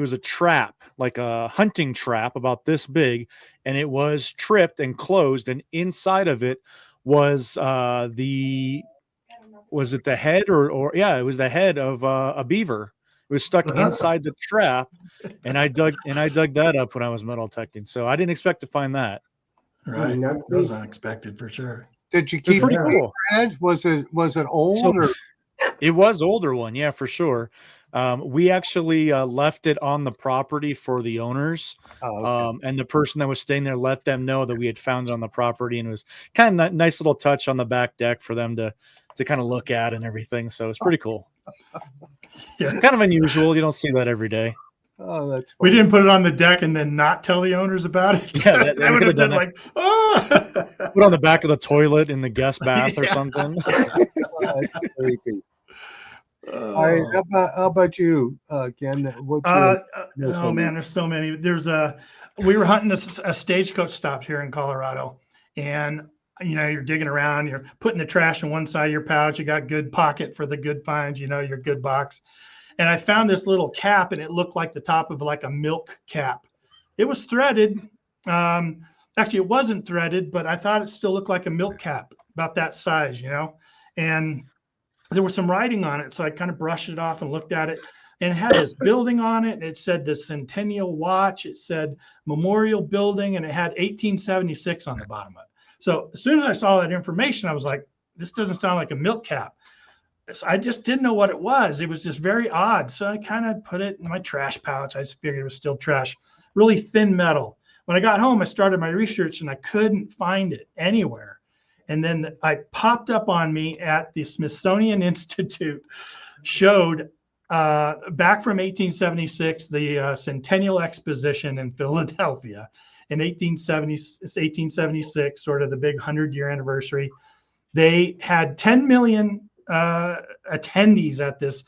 Speaker 4: was a trap, like a hunting trap about this big, and it was tripped and closed, and inside of it was the head or yeah, it was the head of a beaver. It was stuck inside the trap, and I dug that up when I was metal detecting. So I didn't expect to find that.
Speaker 3: Right. That was unexpected for sure.
Speaker 1: Did you
Speaker 4: It was
Speaker 1: keep
Speaker 4: pretty
Speaker 1: it
Speaker 4: cool.
Speaker 1: red? Was it old?
Speaker 4: So-
Speaker 1: or?
Speaker 4: It was older one, yeah, for sure. We actually left it on the property for the owners, and the person that was staying there let them know that we had found it on the property, and it was kind of nice little touch on the back deck for them to kind of look at and everything. So it's pretty cool.
Speaker 3: Yeah.
Speaker 4: Kind of unusual. You don't see that every day.
Speaker 1: Oh, that's
Speaker 3: We
Speaker 1: funny.
Speaker 3: didn't put it on the deck and then not tell the owners about it.
Speaker 4: Yeah, they
Speaker 3: would have
Speaker 4: could've done
Speaker 3: been
Speaker 4: that.
Speaker 3: like, oh.
Speaker 4: Put it on the back of the toilet in the guest bath or
Speaker 3: Yeah.
Speaker 4: something.
Speaker 1: Oh, that's creepy. All right, how about you, Ken? What's your
Speaker 3: Oh man, there's so many. We were hunting a stagecoach stop here in Colorado, and you know, you're digging around, you're putting the trash in one side of your pouch, you got good pocket for the good finds, you know, your good box. And I found this little cap, and it looked like the top of like a milk cap. It was threaded. Actually, it wasn't threaded, but I thought it still looked like a milk cap, about that size, you know. And there was some writing on it, so I kind of brushed it off and looked at it. And it had this building on it. It said the Centennial Watch. It said Memorial Building, and it had 1876 on the bottom of it. So as soon as I saw that information, I was like, this doesn't sound like a milk cap. So I just didn't know what it was. It was just very odd. So I kind of put it in my trash pouch. I just figured it was still trash, really thin metal. When I got home, I started my research and I couldn't find it anywhere. And then I popped up on me at the Smithsonian Institute, showed back from 1876, the Centennial Exposition in Philadelphia in 1876, sort of the big 100-year anniversary. They had 10 million attendees at this.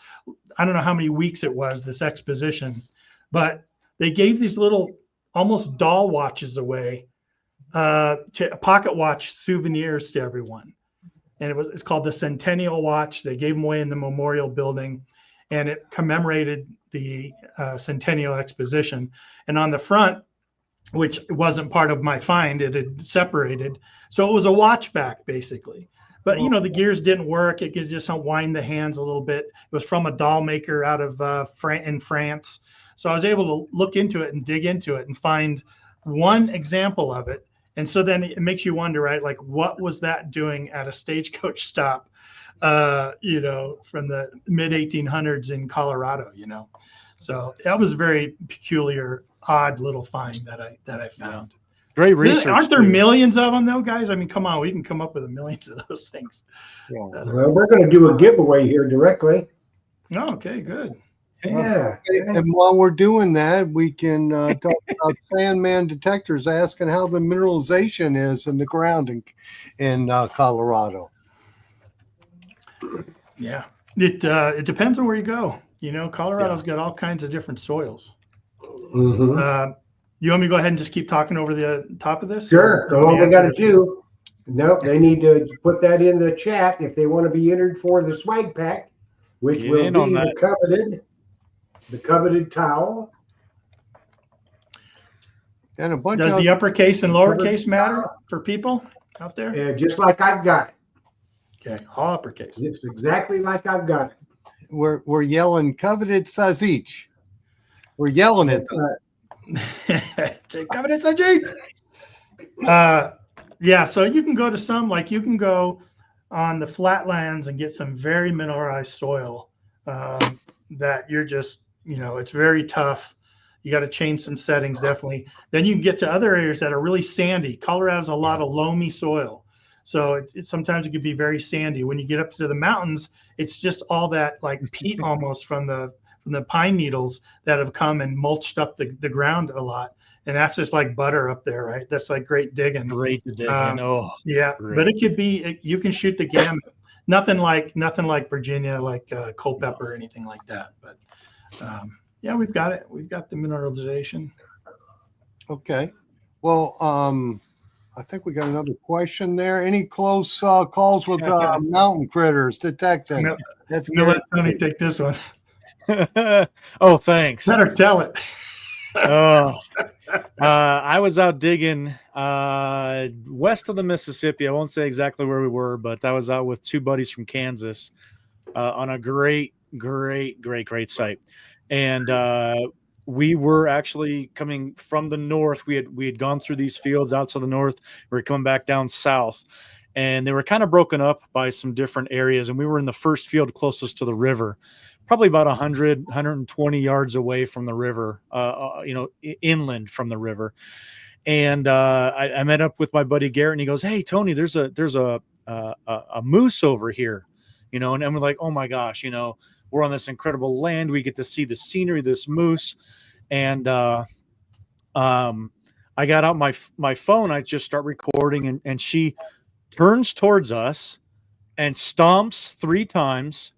Speaker 3: I don't know how many weeks it was, this exposition, but they gave these little almost doll watches away, to pocket watch souvenirs to everyone. And it's called the Centennial Watch. They gave them away in the Memorial Building, and it commemorated the Centennial Exposition. And on the front, which wasn't part of my find, it had separated. So it was a watch back, basically. But, you know, the gears didn't work. It could just unwind the hands a little bit. It was from a doll maker out of in France. So I was able to look into it and dig into it and find one example of it. And so then it makes you wonder, right? Like, what was that doing at a stagecoach stop, you know, from the mid 1800s in Colorado, you know? So that was a very peculiar, odd little find that I found.
Speaker 4: Yeah. Great research.
Speaker 3: Aren't there millions of them though, guys? I mean, come on, we can come up with millions of those things.
Speaker 1: Yeah.
Speaker 2: Well, we're going to do a giveaway here directly.
Speaker 3: Oh, okay, good.
Speaker 2: Yeah.
Speaker 1: And while we're doing that, we can talk about Sandman detectors asking how the mineralization is in the ground in Colorado.
Speaker 3: Yeah, it depends on where you go. You know, Colorado's got all kinds of different soils.
Speaker 2: Mm-hmm.
Speaker 3: You want me to go ahead and just keep talking over the top of this?
Speaker 2: Sure. All they got to do. Nope. They need to put that in the chat if they want to be entered for the swag pack, which
Speaker 4: Get
Speaker 2: will
Speaker 4: in
Speaker 2: be
Speaker 4: on that.
Speaker 2: the coveted towel.
Speaker 1: And a bunch
Speaker 3: Does
Speaker 1: of
Speaker 3: the uppercase and lowercase matter for people out there?
Speaker 2: Just like I've got it.
Speaker 3: Okay, all uppercase.
Speaker 2: It's exactly like I've got it.
Speaker 1: we're yelling coveted Sazich. We're yelling at them.
Speaker 3: Take evidence, yeah, so you can go to some, like you can go on the flatlands and get some very mineralized soil that you're just, you know, it's very tough. You got to change some settings, definitely. Then you can get to other areas that are really sandy. Colorado has a lot of loamy soil. So sometimes it can be very sandy. When you get up to the mountains, it's just all that like peat almost from the pine needles that have come and mulched up the ground a lot. And that's just like butter up there, right? That's like great digging.
Speaker 4: Great to dig in. Oh,
Speaker 3: yeah.
Speaker 4: great.
Speaker 3: But it could be, you can shoot the gamut. Nothing like Virginia, like Culpeper or anything like that. But yeah, we've got it. We've got the mineralization.
Speaker 1: Okay. Well, I think we got another question there. Any close calls with mountain critters detected? That's
Speaker 3: I'm gonna
Speaker 1: good.
Speaker 3: let Tony take this one.
Speaker 4: Oh, thanks.
Speaker 3: Better tell it.
Speaker 4: I was out digging west of the Mississippi. I won't say exactly where we were, but I was out with two buddies from Kansas on a great site. And we were actually coming from the north. We had gone through these fields out to the north. We were coming back down south, and they were kind of broken up by some different areas. And we were in the first field closest to the river, probably about 120 yards away from the river, inland from the river. And I met up with my buddy Garrett, and he goes, "Hey, Tony, there's a moose over here," you know, and we're like, "Oh my gosh, you know, we're on this incredible land. We get to see the scenery, this moose." And I got out my phone. I just start recording, and she turns towards us and stomps 3 times.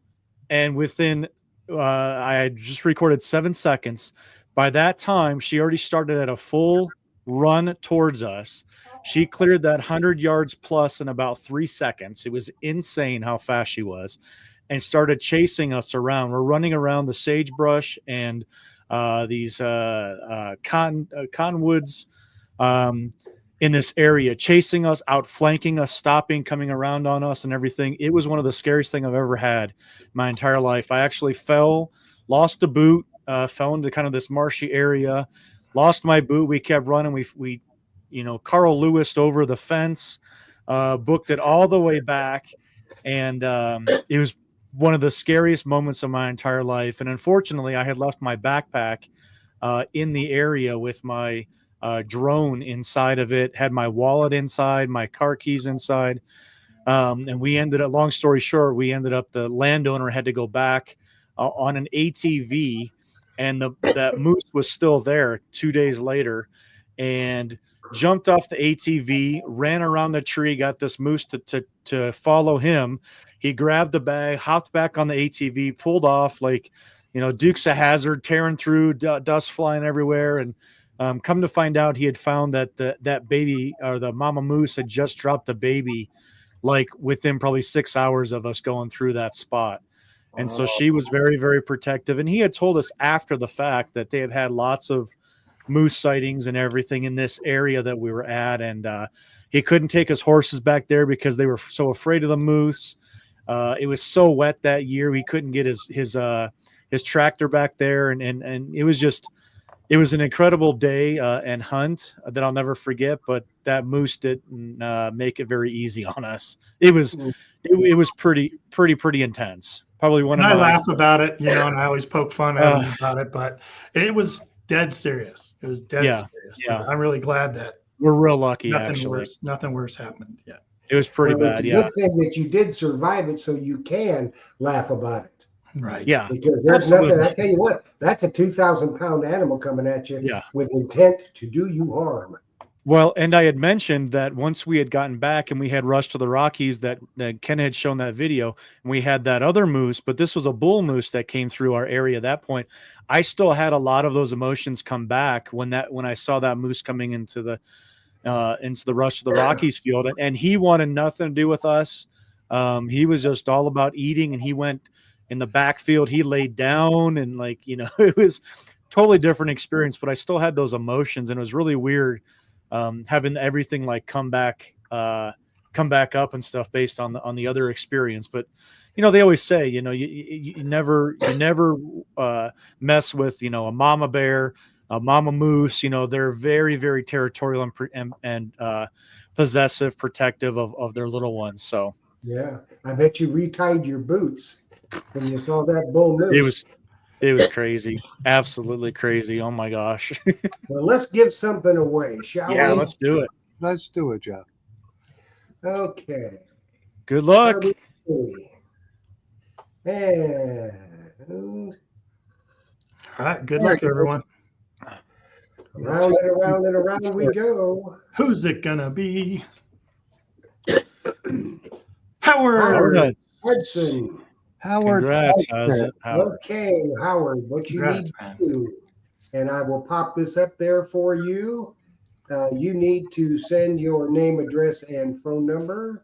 Speaker 4: And within, I had just recorded 7 seconds. By that time, she already started at a full run towards us. She cleared that 100 yards plus in about 3 seconds. It was insane how fast she was, and started chasing us around. We're running around the sagebrush and these cottonwoods in this area, chasing us, outflanking us, stopping, coming around on us and everything. It was one of the scariest things I've ever had my entire life. I actually fell, lost a boot, fell into kind of this marshy area, lost my boot. We kept running. We Carl Lewis'd over the fence. booked it all the way back, and it was one of the scariest moments of my entire life. And unfortunately, I had left my backpack in the area with my drone inside of it, had my wallet inside, my car keys inside. And we ended up, long story short, we ended up, the landowner had to go back on an ATV, and that moose was still there 2 days later, and jumped off the ATV, ran around the tree, got this moose to follow him. He grabbed the bag, hopped back on the ATV, pulled off like, Dukes of Hazzard, tearing through, dust flying everywhere. And come to find out, he had found that that baby, or the mama moose, had just dropped a baby, like within probably 6 hours of us going through that spot. And so she was very, very protective. And he had told us after the fact that they had had lots of moose sightings and everything in this area that we were at. And he couldn't take his horses back there because they were so afraid of the moose. It was so wet that year. He couldn't get his tractor back there. And it was an incredible day and hunt that I'll never forget, but that moose didn't make it very easy on us. It was pretty intense. Probably one
Speaker 3: And
Speaker 4: of
Speaker 3: I
Speaker 4: my
Speaker 3: laugh about it, and I always poke fun at him about it, but it was dead serious. It was dead serious.
Speaker 4: Yeah.
Speaker 3: So I'm really glad that
Speaker 4: we're real lucky.
Speaker 3: nothing worse happened yet.
Speaker 4: It was pretty
Speaker 2: It's
Speaker 4: bad.
Speaker 2: a good thing that you did survive it, so you can laugh about it.
Speaker 3: Right.
Speaker 4: Yeah.
Speaker 2: Because there's nothing. I tell you what, that's a 2,000-pound animal coming at you with intent to do you harm.
Speaker 4: Well, and I had mentioned that once we had gotten back and we had rushed to the Rockies, that Ken had shown that video, and we had that other moose, but this was a bull moose that came through our area at that point. I still had a lot of those emotions come back when I saw that moose coming into the rush to the Rockies field, and he wanted nothing to do with us. He was just all about eating, and he went in the backfield. He laid down, and it was totally different experience, but I still had those emotions, and it was really weird having everything come back up and stuff based on the other experience. But they always say you never mess with a mama bear, a mama moose. They're very, very territorial and possessive, protective of their little ones. So
Speaker 2: yeah, I bet you retied your boots when you saw that bull moose.
Speaker 4: It was crazy. Absolutely crazy. Oh my gosh.
Speaker 2: Well, let's give something away, shall we?
Speaker 4: Yeah, let's do it.
Speaker 1: Let's do it, Jeff.
Speaker 2: Okay.
Speaker 4: Good luck.
Speaker 2: And
Speaker 3: All right. Good luck, everyone.
Speaker 2: Around and around and around we go.
Speaker 3: Who's it gonna be? Howard
Speaker 2: Hudson.
Speaker 1: Howard.
Speaker 4: Congrats,
Speaker 1: Hudson.
Speaker 4: Howard.
Speaker 2: Okay, Howard, what you need to do, and I will pop this up there for you. You need to send your name, address, and phone number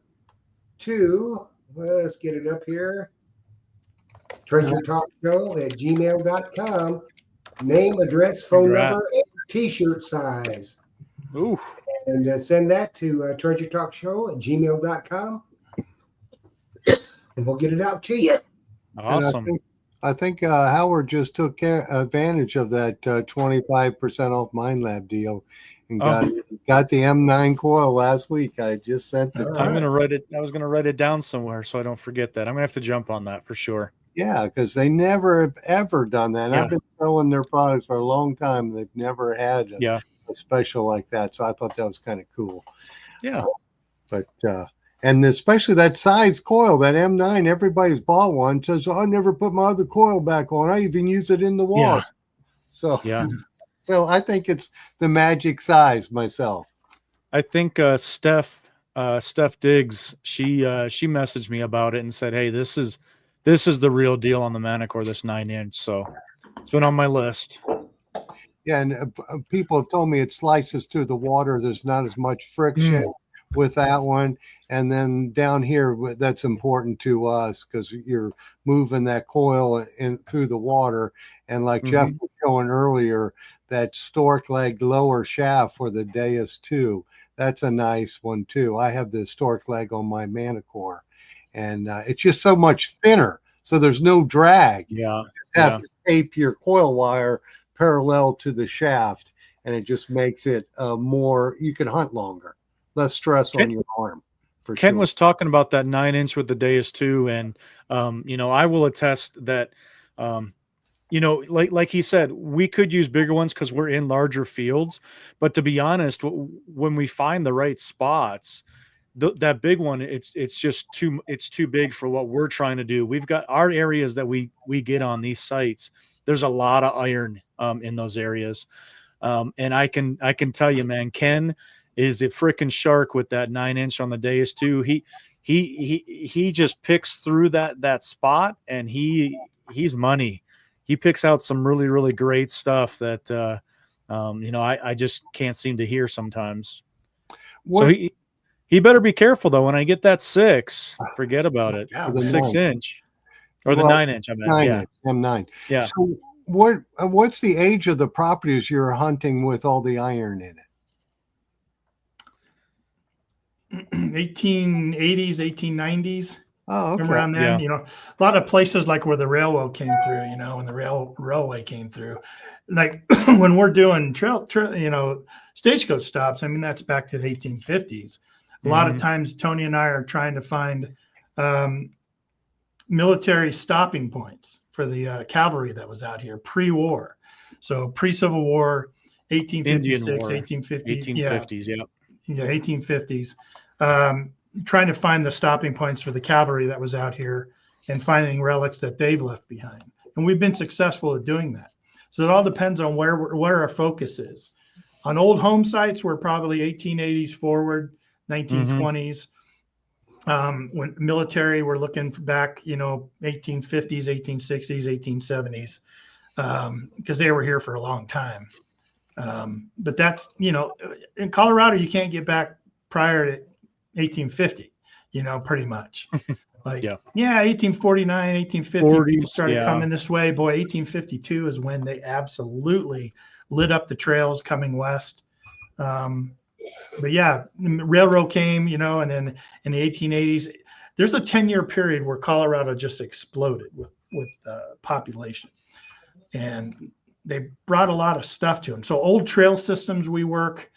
Speaker 2: to, let's get it up here, treasuretalkshow@gmail.com. Name, address, phone number, and t-shirt size.
Speaker 4: Ooh.
Speaker 2: And send that to treasuretalkshow@gmail.com. And we'll get it out to you.
Speaker 4: Awesome.
Speaker 1: I think Howard just took advantage of that 25% off MindLab deal and got the M9 coil last week. I just sent it.
Speaker 4: I'm gonna write it. I was gonna write it down somewhere so I don't forget that. I'm gonna have to jump on that for sure.
Speaker 1: Yeah, because they never have ever done that. And I've been selling their products for a long time. They've never had a special like that. So I thought that was kind of cool.
Speaker 4: Yeah.
Speaker 1: And especially that size coil, that M9, everybody's bought one. Says, I never put my other coil back on. I even use it in the water.
Speaker 4: Yeah.
Speaker 1: So I think it's the magic size myself.
Speaker 4: I think Steph Diggs, she messaged me about it and said, hey, this is the real deal on the Manticore, this 9-inch. So it's been on my list.
Speaker 1: Yeah, and people have told me it slices through the water. There's not as much friction with that one. And then down here, that's important to us because you're moving that coil in through the water. And like Jeff was showing earlier, that stork leg lower shaft for the Deus 2, that's a nice one too. I have the stork leg on my Manticore, and it's just so much thinner. So there's no drag.
Speaker 4: Yeah.
Speaker 1: You just have to tape your coil wire parallel to the shaft, and it just makes it more, you can hunt longer. Less stress on your arm for
Speaker 4: Ken
Speaker 1: sure.
Speaker 4: was talking about that 9-inch with the Deus too, and I will attest that like he said, we could use bigger ones because we're in larger fields. But to be honest, when we find the right spots, that big one, it's just too big for what we're trying to do. We've got our areas that we get on these sites. There's a lot of iron in those areas, and I can tell you, man, Ken is a freaking shark with that 9-inch on the Deus too. He just picks through that spot, and he's money. He picks out some really, really great stuff that I just can't seem to hear sometimes.
Speaker 1: What,
Speaker 4: So he better be careful though. When I get that 6, forget about it.
Speaker 3: Yeah,
Speaker 4: The
Speaker 1: the
Speaker 4: 6-inch or the
Speaker 1: well,
Speaker 4: 9-inch. I mean,
Speaker 1: 9-inch, M9.
Speaker 4: yeah.
Speaker 1: So what's the age of the properties you're hunting with all the iron in it?
Speaker 3: 1880s, 1890s.
Speaker 1: Oh, okay.
Speaker 3: Around then,
Speaker 4: Yeah.
Speaker 3: a lot of places like where the railroad came through, when the railway came through, like when we're doing stagecoach stops. I mean, that's back to the 1850s. A lot of times, Tony and I are trying to find military stopping points for the cavalry that was out here pre-war. So pre-Civil War, 1856,
Speaker 4: Indian War,
Speaker 3: 1850s,
Speaker 4: 1850s.
Speaker 3: yeah, 1850s. Trying to find the stopping points for the cavalry that was out here and finding relics that they've left behind. And we've been successful at doing that. So it all depends on where our focus is. On old home sites, we're probably 1880s forward, 1920s. When military, we're looking back, 1850s, 1860s, 1870s, because they were here for a long time. But that's, in Colorado, you can't get back prior to 1850, pretty much. Like, 1849, 1850, people started coming this way. Boy, 1852 is when they absolutely lit up the trails coming west. But yeah, the railroad came, and then in the 1880s, there's a 10-year period where Colorado just exploded with population. And they brought a lot of stuff to them. So old trail systems we work,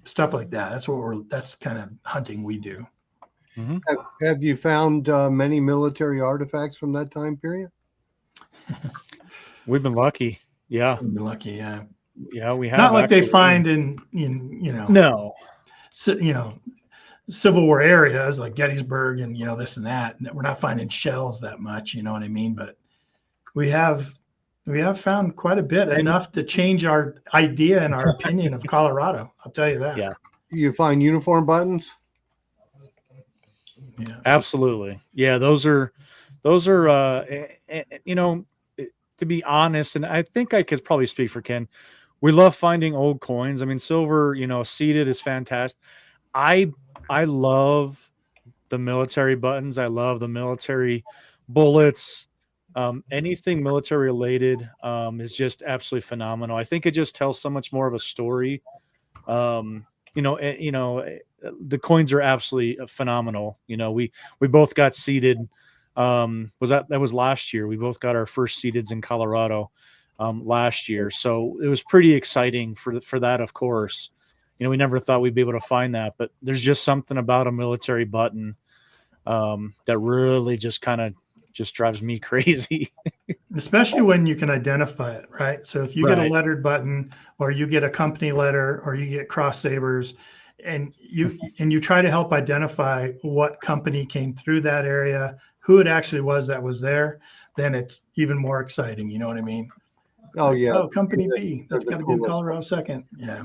Speaker 3: stuff like that. That's kind of hunting we do.
Speaker 4: Mm-hmm.
Speaker 1: Have you found many military artifacts from that time period?
Speaker 4: We've been lucky. Yeah.
Speaker 3: We've been lucky. Yeah.
Speaker 4: Yeah, we have.
Speaker 3: Not like
Speaker 4: actually.
Speaker 3: they find in
Speaker 4: no.
Speaker 3: Civil War areas like Gettysburg and this and that. We're not finding shells that much. You know what I mean? But we have found quite a bit, enough to change our idea and our opinion of Colorado. I'll tell you that.
Speaker 4: Yeah.
Speaker 1: You find uniform buttons?
Speaker 3: Yeah.
Speaker 4: Absolutely. Yeah, those are to be honest, and I think I could probably speak for Ken. We love finding old coins. I mean, silver, seated is fantastic. I love the military buttons. I love the military bullets. Anything military related is just absolutely phenomenal. I think it just tells so much more of a story. The coins are absolutely phenomenal. We both got seated. That was last year. We both got our first seateds in Colorado last year. So it was pretty exciting for that, of course. We never thought we'd be able to find that, but there's just something about a military button that really just kind of drives me crazy.
Speaker 3: Especially when you can identify it, right? So if you get a lettered button, or you get a company letter, or you get cross sabers, and you try to help identify what company came through that area, who it actually was that was there, then it's even more exciting. You know what I mean?
Speaker 1: Oh, yeah.
Speaker 3: Oh, company B. That's got to be the Colorado second. Yeah.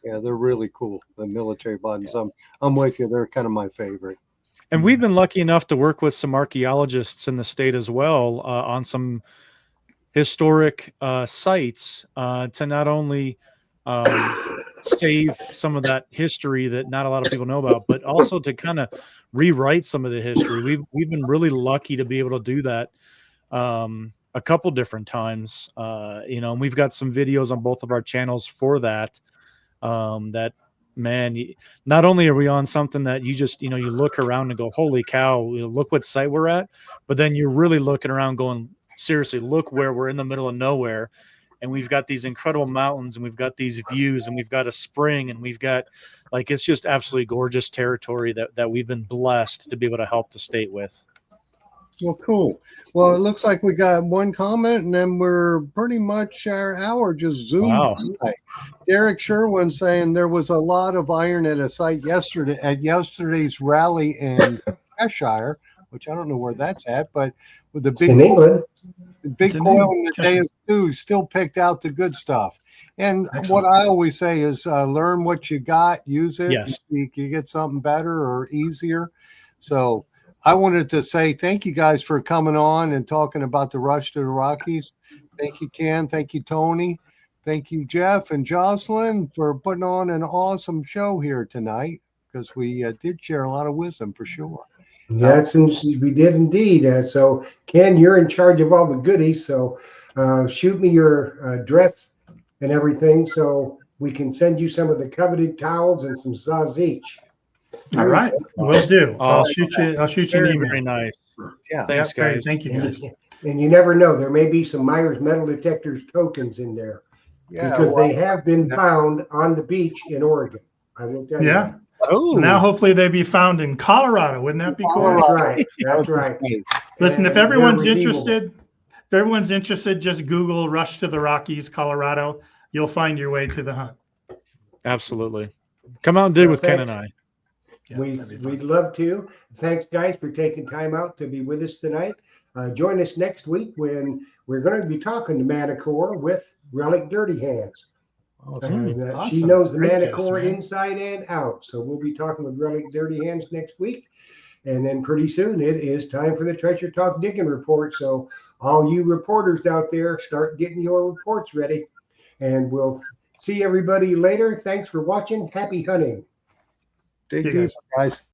Speaker 1: Yeah, they're really cool. The military buttons. Yeah. I'm with you. They're kind of my favorite.
Speaker 4: And we've been lucky enough to work with some archaeologists in the state as well on some historic sites to not only save some of that history that not a lot of people know about, but also to kind of rewrite some of the history. We've been really lucky to be able to do that a couple different times, and we've got some videos on both of our channels for that. That, man, not only are we on something that you just, you look around and go, holy cow, look what site we're at, but then you're really looking around going, seriously, look where we're in the middle of nowhere. and we've got these incredible mountains, and we've got these views, and we've got a spring, and we've got like, it's just absolutely gorgeous territory that we've been blessed to be able to help the state with.
Speaker 1: Well, cool. Well, it looks like we got one comment, and then we're pretty much our hour just zoomed
Speaker 4: Wow.
Speaker 1: by. Derek Sherwin saying there was a lot of iron at a site yesterday at yesterday's rally in Cheshire, which I don't know where that's at, but with the
Speaker 2: It's in England.
Speaker 1: big
Speaker 3: It's in
Speaker 1: coil in the
Speaker 3: Cheshire.
Speaker 1: day too, still picked out the good stuff. And
Speaker 3: Excellent.
Speaker 1: what I always say is learn what you got, use it.
Speaker 4: Yes.
Speaker 1: You can get something better or easier. So I wanted to say thank you guys for coming on and talking about the rush to the Rockies. Thank you, Ken. Thank you, Tony. Thank you, Jeff and Jocelyn, for putting on an awesome show here tonight, because we did share a lot of wisdom for sure.
Speaker 2: Yes, and we did indeed. So, Ken, you're in charge of all the goodies. So, shoot me your address and everything, so we can send you some of the coveted towels and some saws each.
Speaker 3: All right, will do. I'll
Speaker 4: Awesome.
Speaker 3: shoot you. I'll shoot you an
Speaker 4: Very,
Speaker 3: email.
Speaker 4: very nice.
Speaker 1: Yeah.
Speaker 4: Thanks,
Speaker 3: Yep, great.
Speaker 4: guys.
Speaker 3: Thank you, guys.
Speaker 2: And you never know, there may be some Myers metal detectors tokens in there,
Speaker 1: Yeah.
Speaker 2: because
Speaker 1: well,
Speaker 2: they have been found on the beach in Oregon. I will tell you.
Speaker 3: Yeah.
Speaker 2: that.
Speaker 4: Oh,
Speaker 3: Now, hopefully, they be found in Colorado. Wouldn't that be cool?
Speaker 2: That's right. That's right.
Speaker 3: Listen, if
Speaker 2: And they're
Speaker 3: everyone's
Speaker 2: redeemable.
Speaker 3: interested, just Google "Rush to the Rockies, Colorado." You'll find your way to the hunt.
Speaker 4: absolutely. Come out and dig
Speaker 2: Well,
Speaker 4: with Ken
Speaker 2: thanks.
Speaker 4: and I.
Speaker 3: Yeah,
Speaker 2: We'd
Speaker 3: that'd be fun.
Speaker 2: love to. Thanks, guys, for taking time out to be with us tonight. Join us next week when we're going to be talking to Manicore with Relic Dirty Hands.
Speaker 1: Awesome.
Speaker 2: And,
Speaker 3: Awesome.
Speaker 2: She knows the
Speaker 3: Great guest,
Speaker 2: Manicore
Speaker 3: man.
Speaker 2: inside and out. So we'll be talking with Relic Dirty Hands next week. And then pretty soon it is time for the Treasure Talk Digging Report. So all you reporters out there, start getting your reports ready. And we'll see everybody later. Thanks for watching. Happy hunting.
Speaker 1: Dig
Speaker 3: See you
Speaker 1: deep,
Speaker 3: guys.
Speaker 1: guys.